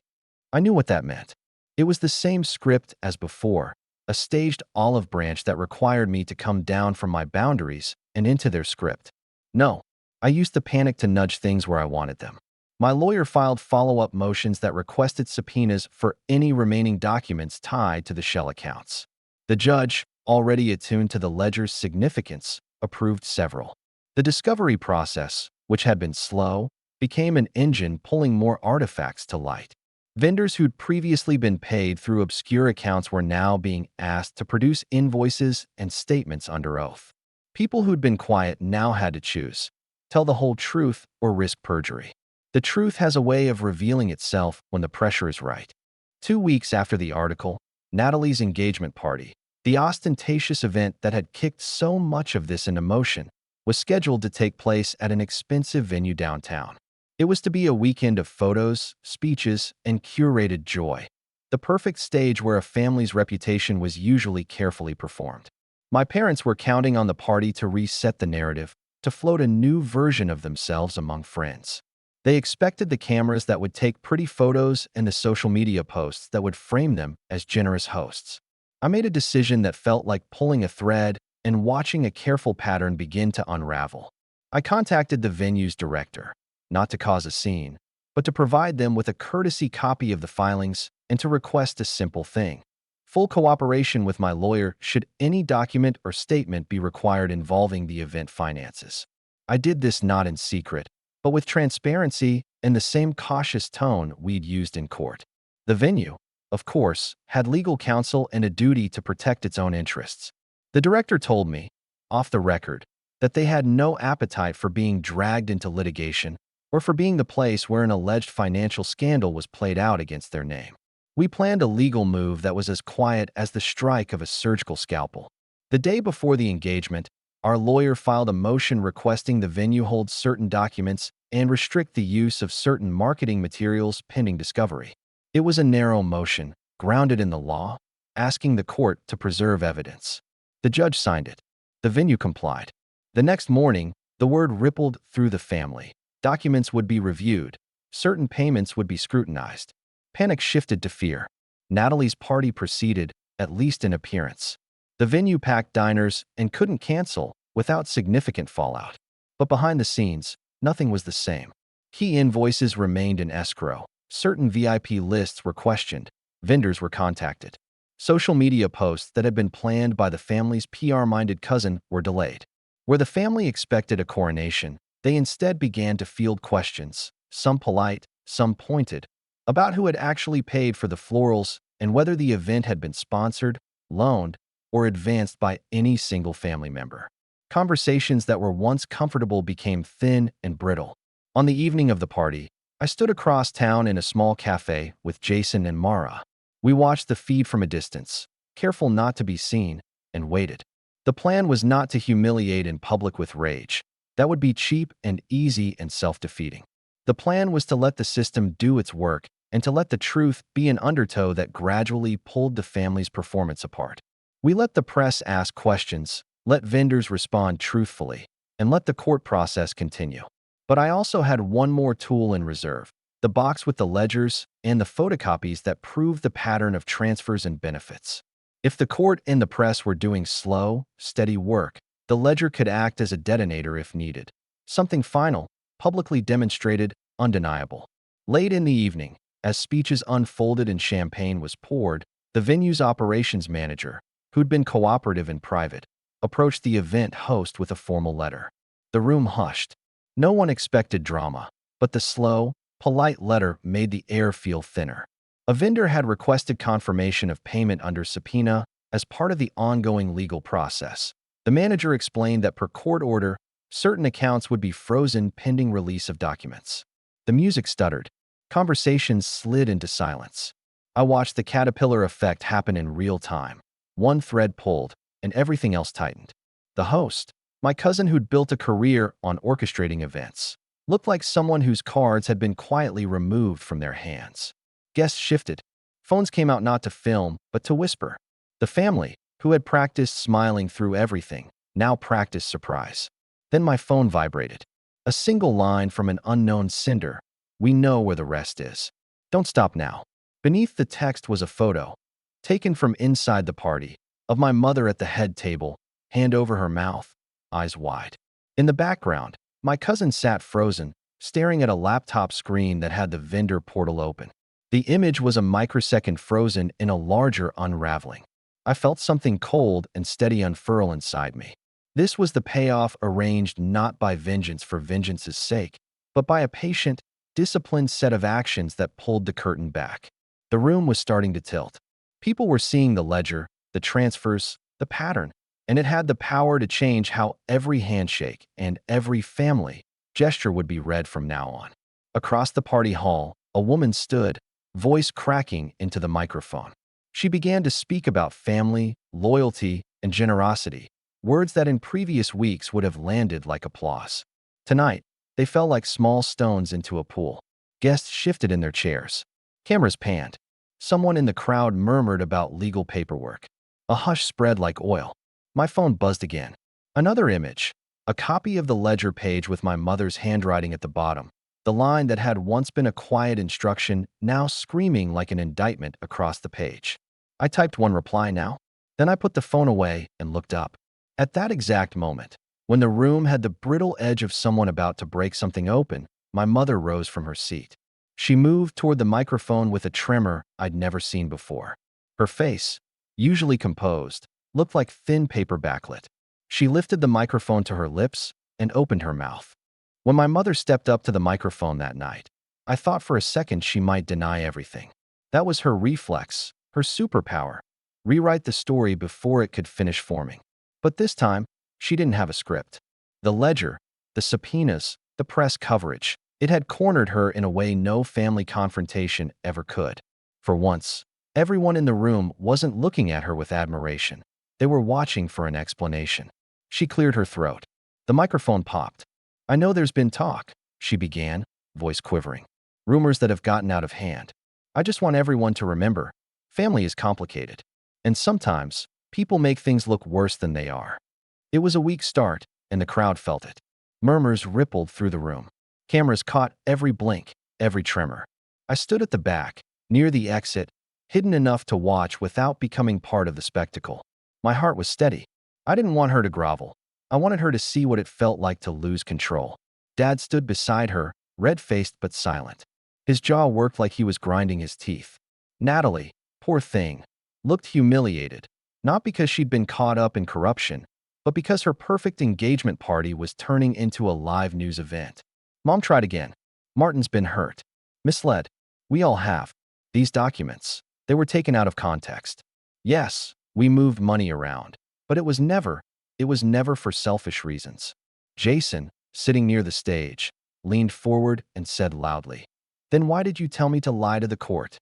I knew what that meant. It was the same script as before, a staged olive branch that required me to come down from my boundaries and into their script. No, I used the panic to nudge things where I wanted them. My lawyer filed follow-up motions that requested subpoenas for any remaining documents tied to the shell accounts. The judge, already attuned to the ledger's significance, approved several. The discovery process, which had been slow, became an engine pulling more artifacts to light. Vendors who'd previously been paid through obscure accounts were now being asked to produce invoices and statements under oath. People who'd been quiet now had to choose: tell the whole truth or risk perjury. The truth has a way of revealing itself when the pressure is right. 2 weeks after the article, Natalie's engagement party, the ostentatious event that had kicked so much of this into motion, was scheduled to take place at an expensive venue downtown. It was to be a weekend of photos, speeches, and curated joy, the perfect stage where a family's reputation was usually carefully performed. My parents were counting on the party to reset the narrative, to float a new version of themselves among friends. They expected the cameras that would take pretty photos and the social media posts that would frame them as generous hosts. I made a decision that felt like pulling a thread and watching a careful pattern begin to unravel. I contacted the venue's director, not to cause a scene, but to provide them with a courtesy copy of the filings and to request a simple thing: full cooperation with my lawyer should any document or statement be required involving the event finances. I did this not in secret, but with transparency and the same cautious tone we'd used in court. The venue, of course, had legal counsel and a duty to protect its own interests. The director told me, off the record, that they had no appetite for being dragged into litigation or for being the place where an alleged financial scandal was played out against their name. We planned a legal move that was as quiet as the strike of a surgical scalpel. The day before the engagement, our lawyer filed a motion requesting the venue hold certain documents and restrict the use of certain marketing materials pending discovery. It was a narrow motion, grounded in the law, asking the court to preserve evidence. The judge signed it. The venue complied. The next morning, the word rippled through the family. Documents would be reviewed. Certain payments would be scrutinized. Panic shifted to fear. Natalie's party proceeded, at least in appearance. The venue packed diners and couldn't cancel without significant fallout. But behind the scenes, nothing was the same. Key invoices remained in escrow. Certain VIP lists were questioned. Vendors were contacted. Social media posts that had been planned by the family's PR-minded cousin were delayed. Where the family expected a coronation, they instead began to field questions, some polite, some pointed, about who had actually paid for the florals and whether the event had been sponsored, loaned, or advanced by any single family member. Conversations that were once comfortable became thin and brittle. On the evening of the party, I stood across town in a small cafe with Jason and Mara. We watched the feed from a distance, careful not to be seen, and waited. The plan was not to humiliate in public with rage. That would be cheap and easy and self-defeating. The plan was to let the system do its work and to let the truth be an undertow that gradually pulled the family's performance apart. We let the press ask questions, let vendors respond truthfully, and let the court process continue. But I also had one more tool in reserve: the box with the ledgers and the photocopies that prove the pattern of transfers and benefits. If the court and the press were doing slow, steady work, the ledger could act as a detonator if needed. Something final, publicly demonstrated, undeniable. Late in the evening, as speeches unfolded and champagne was poured, the venue's operations manager, who'd been cooperative in private, approached the event host with a formal letter. The room hushed. No one expected drama, but the slow, polite letter made the air feel thinner. A vendor had requested confirmation of payment under subpoena as part of the ongoing legal process. The manager explained that per court order, certain accounts would be frozen pending release of documents. The music stuttered. Conversations slid into silence. I watched the caterpillar effect happen in real time. One thread pulled, and everything else tightened. The host, my cousin who'd built a career on orchestrating events, looked like someone whose cards had been quietly removed from their hands. Guests shifted. Phones came out not to film, but to whisper. The family, who had practiced smiling through everything, now practiced surprise. Then my phone vibrated. A single line from an unknown sender. "We know where the rest is. Don't stop now." Beneath the text was a photo, taken from inside the party, of my mother at the head table, hand over her mouth, eyes wide. In the background, my cousin sat frozen, staring at a laptop screen that had the vendor portal open. The image was a microsecond frozen in a larger unraveling. I felt something cold and steady unfurl inside me. This was the payoff arranged not by vengeance for vengeance's sake, but by a patient, disciplined set of actions that pulled the curtain back. The room was starting to tilt. People were seeing the ledger, the transfers, the pattern, and it had the power to change how every handshake and every family gesture would be read from now on. Across the party hall, a woman stood, voice cracking into the microphone. She began to speak about family, loyalty, and generosity, words that in previous weeks would have landed like applause. Tonight, they fell like small stones into a pool. Guests shifted in their chairs. Cameras panned. Someone in the crowd murmured about legal paperwork. A hush spread like oil. My phone buzzed again. Another image. A copy of the ledger page with my mother's handwriting at the bottom. The line that had once been a quiet instruction, now screaming like an indictment across the page. I typed one reply now. Then I put the phone away and looked up. At that exact moment, when the room had the brittle edge of someone about to break something open, my mother rose from her seat. She moved toward the microphone with a tremor I'd never seen before. Her face, usually composed, looked like thin paper backlit. She lifted the microphone to her lips and opened her mouth. When my mother stepped up to the microphone that night, I thought for a second she might deny everything. That was her reflex, her superpower. Rewrite the story before it could finish forming. But this time, she didn't have a script. The ledger, the subpoenas, the press coverage, it had cornered her in a way no family confrontation ever could. For once, everyone in the room wasn't looking at her with admiration. They were watching for an explanation. She cleared her throat. The microphone popped. "I know there's been talk," she began, voice quivering. "Rumors that have gotten out of hand. I just want everyone to remember, family is complicated. And sometimes, people make things look worse than they are." It was a weak start, and the crowd felt it. Murmurs rippled through the room. Cameras caught every blink, every tremor. I stood at the back, near the exit, hidden enough to watch without becoming part of the spectacle. My heart was steady. I didn't want her to grovel. I wanted her to see what it felt like to lose control. Dad stood beside her, red-faced but silent. His jaw worked like he was grinding his teeth. Natalie, poor thing, looked humiliated, not because she'd been caught up in corruption, but because her perfect engagement party was turning into a live news event. Mom tried again. "Martin's been hurt. Misled. We all have. These documents, they were taken out of context. Yes, we moved money around, but it was never for selfish reasons." Jason, sitting near the stage, leaned forward and said loudly, "Then why did you tell me to lie to the court?"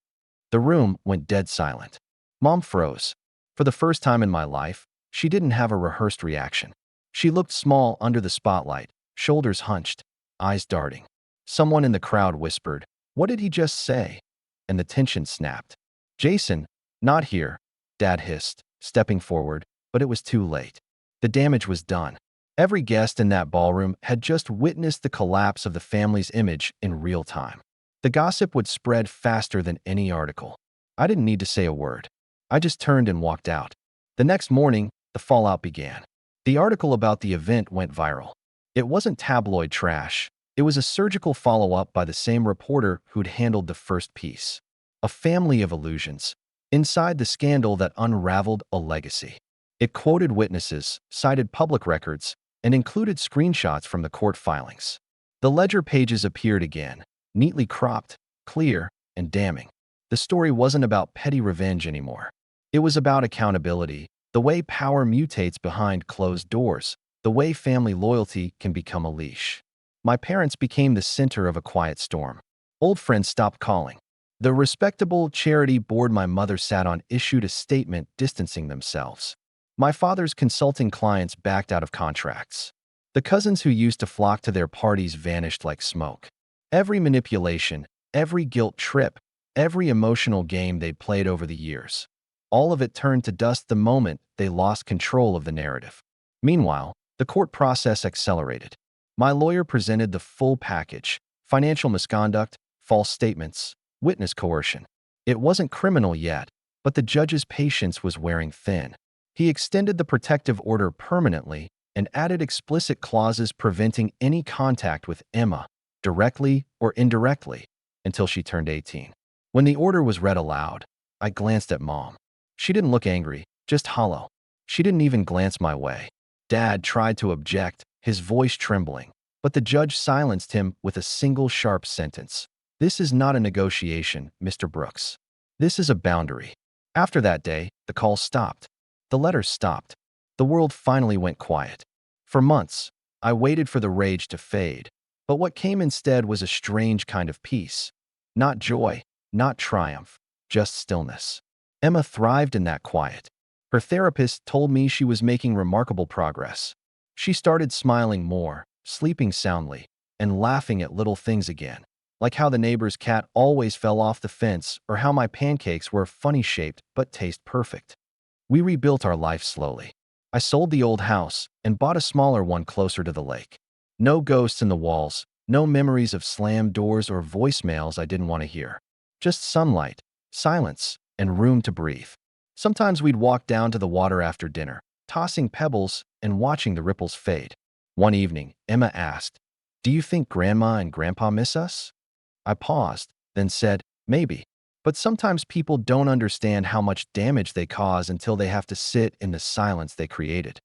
The room went dead silent. Mom froze. For the first time in my life, she didn't have a rehearsed reaction. She looked small under the spotlight, shoulders hunched, eyes darting. Someone in the crowd whispered, "What did he just say?" And the tension snapped. "Jason, not here," Dad hissed, stepping forward, but it was too late. The damage was done. Every guest in that ballroom had just witnessed the collapse of the family's image in real time. The gossip would spread faster than any article. I didn't need to say a word. I just turned and walked out. The next morning, the fallout began. The article about the event went viral. It wasn't tabloid trash. It was a surgical follow-up by the same reporter who'd handled the first piece. A family of illusions. Inside the scandal that unraveled a legacy. It quoted witnesses, cited public records, and included screenshots from the court filings. The ledger pages appeared again, neatly cropped, clear, and damning. The story wasn't about petty revenge anymore. It was about accountability, the way power mutates behind closed doors, the way family loyalty can become a leash. My parents became the center of a quiet storm. Old friends stopped calling. The respectable charity board my mother sat on issued a statement distancing themselves. My father's consulting clients backed out of contracts. The cousins who used to flock to their parties vanished like smoke. Every manipulation, every guilt trip, every emotional game they'd played over the years. All of it turned to dust the moment they lost control of the narrative. Meanwhile, the court process accelerated. My lawyer presented the full package: financial misconduct, false statements, witness coercion. It wasn't criminal yet, but the judge's patience was wearing thin. He extended the protective order permanently and added explicit clauses preventing any contact with Emma, directly or indirectly, until she turned 18. When the order was read aloud, I glanced at Mom. She didn't look angry, just hollow. She didn't even glance my way. Dad tried to object, his voice trembling, but the judge silenced him with a single sharp sentence. "This is not a negotiation, Mr. Brooks. This is a boundary." After that day, the calls stopped. The letters stopped. The world finally went quiet. For months, I waited for the rage to fade, but what came instead was a strange kind of peace. Not joy, not triumph, just stillness. Emma thrived in that quiet. Her therapist told me she was making remarkable progress. She started smiling more, sleeping soundly, and laughing at little things again, like how the neighbor's cat always fell off the fence or how my pancakes were funny shaped but taste perfect. We rebuilt our life slowly. I sold the old house and bought a smaller one closer to the lake. No ghosts in the walls, no memories of slammed doors or voicemails I didn't want to hear. Just sunlight, silence, and room to breathe. Sometimes we'd walk down to the water after dinner, tossing pebbles and watching the ripples fade. One evening, Emma asked, "Do you think Grandma and Grandpa miss us?" I paused, then said, "Maybe. But sometimes people don't understand how much damage they cause until they have to sit in the silence they created."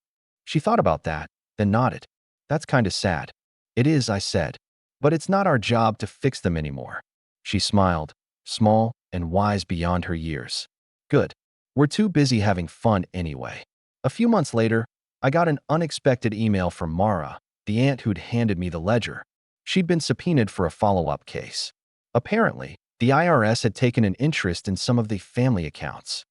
She thought about that, then nodded. "That's kind of sad." "It is," I said. "But it's not our job to fix them anymore." She smiled, small and wise beyond her years. "Good. We're too busy having fun anyway." A few months later, I got an unexpected email from Mara, the aunt who'd handed me the ledger. She'd been subpoenaed for a follow-up case. Apparently, the IRS had taken an interest in some of the family accounts.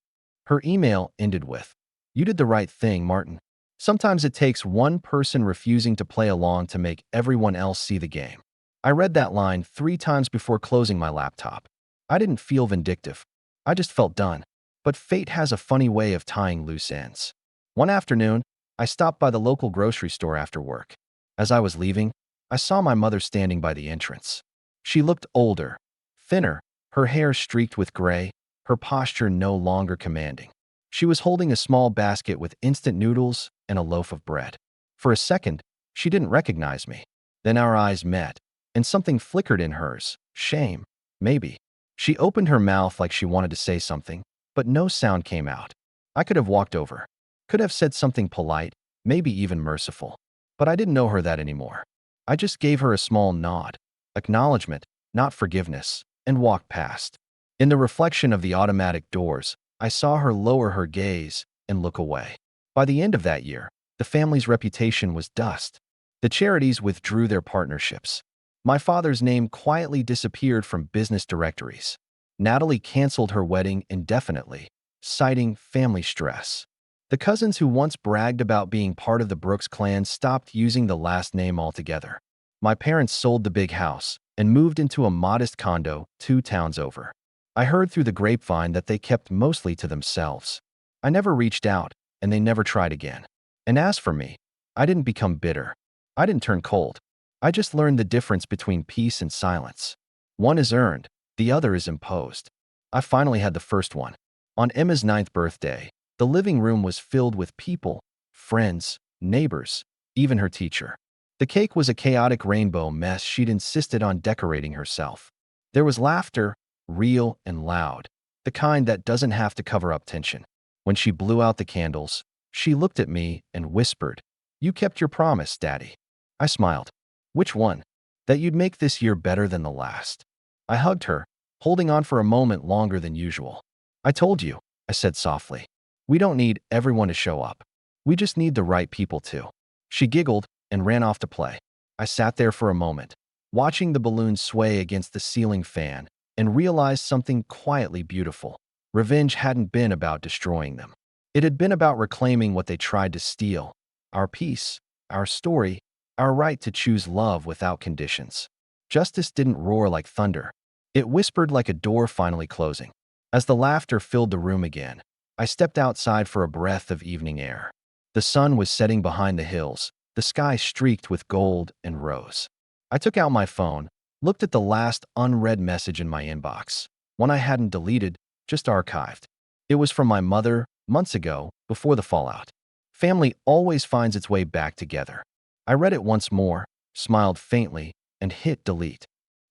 Her email ended with, "You did the right thing, Martin. Sometimes it takes one person refusing to play along to make everyone else see the game." I read that line 3 times before closing my laptop. I didn't feel vindictive. I just felt done. But fate has a funny way of tying loose ends. One afternoon, I stopped by the local grocery store after work. As I was leaving, I saw my mother standing by the entrance. She looked older, thinner, her hair streaked with gray, her posture no longer commanding. She was holding a small basket with instant noodles and a loaf of bread. For a second, she didn't recognize me. Then our eyes met, and something flickered in hers. Shame, maybe. She opened her mouth like she wanted to say something, but no sound came out. I could have walked over, could have said something polite, maybe even merciful. But I didn't know her that anymore. I just gave her a small nod, acknowledgement, not forgiveness, and walked past. In the reflection of the automatic doors, I saw her lower her gaze and look away. By the end of that year, the family's reputation was dust. The charities withdrew their partnerships. My father's name quietly disappeared from business directories. Natalie canceled her wedding indefinitely, citing family stress. The cousins who once bragged about being part of the Brooks clan stopped using the last name altogether. My parents sold the big house and moved into a modest condo 2 towns over. I heard through the grapevine that they kept mostly to themselves. I never reached out, and they never tried again. And as for me, I didn't become bitter. I didn't turn cold. I just learned the difference between peace and silence. One is earned, the other is imposed. I finally had the first one. On Emma's ninth birthday, the living room was filled with people, friends, neighbors, even her teacher. The cake was a chaotic rainbow mess she'd insisted on decorating herself. There was laughter, real and loud, the kind that doesn't have to cover up tension. When she blew out the candles, she looked at me and whispered, "You kept your promise, Daddy." I smiled. "Which one?" "That you'd make this year better than the last." I hugged her, holding on for a moment longer than usual. "I told you," I said softly. "We don't need everyone to show up. We just need the right people to." She giggled and ran off to play. I sat there for a moment, watching the balloons sway against the ceiling fan, and realized something quietly beautiful. Revenge hadn't been about destroying them. It had been about reclaiming what they tried to steal: our peace, our story, our right to choose love without conditions. Justice didn't roar like thunder. It whispered like a door finally closing. As the laughter filled the room again, I stepped outside for a breath of evening air. The sun was setting behind the hills, the sky streaked with gold and rose. I took out my phone, looked at the last unread message in my inbox, one I hadn't deleted, just archived. It was from my mother, months ago, before the fallout. Family always finds its way back together. I read it once more, smiled faintly, and hit delete.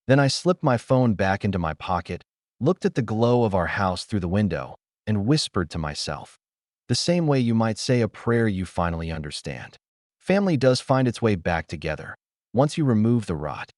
Then I slipped my phone back into my pocket, looked at the glow of our house through the window, and whispered to myself, the same way you might say a prayer you finally understand. Family does find its way back together, once you remove the rot.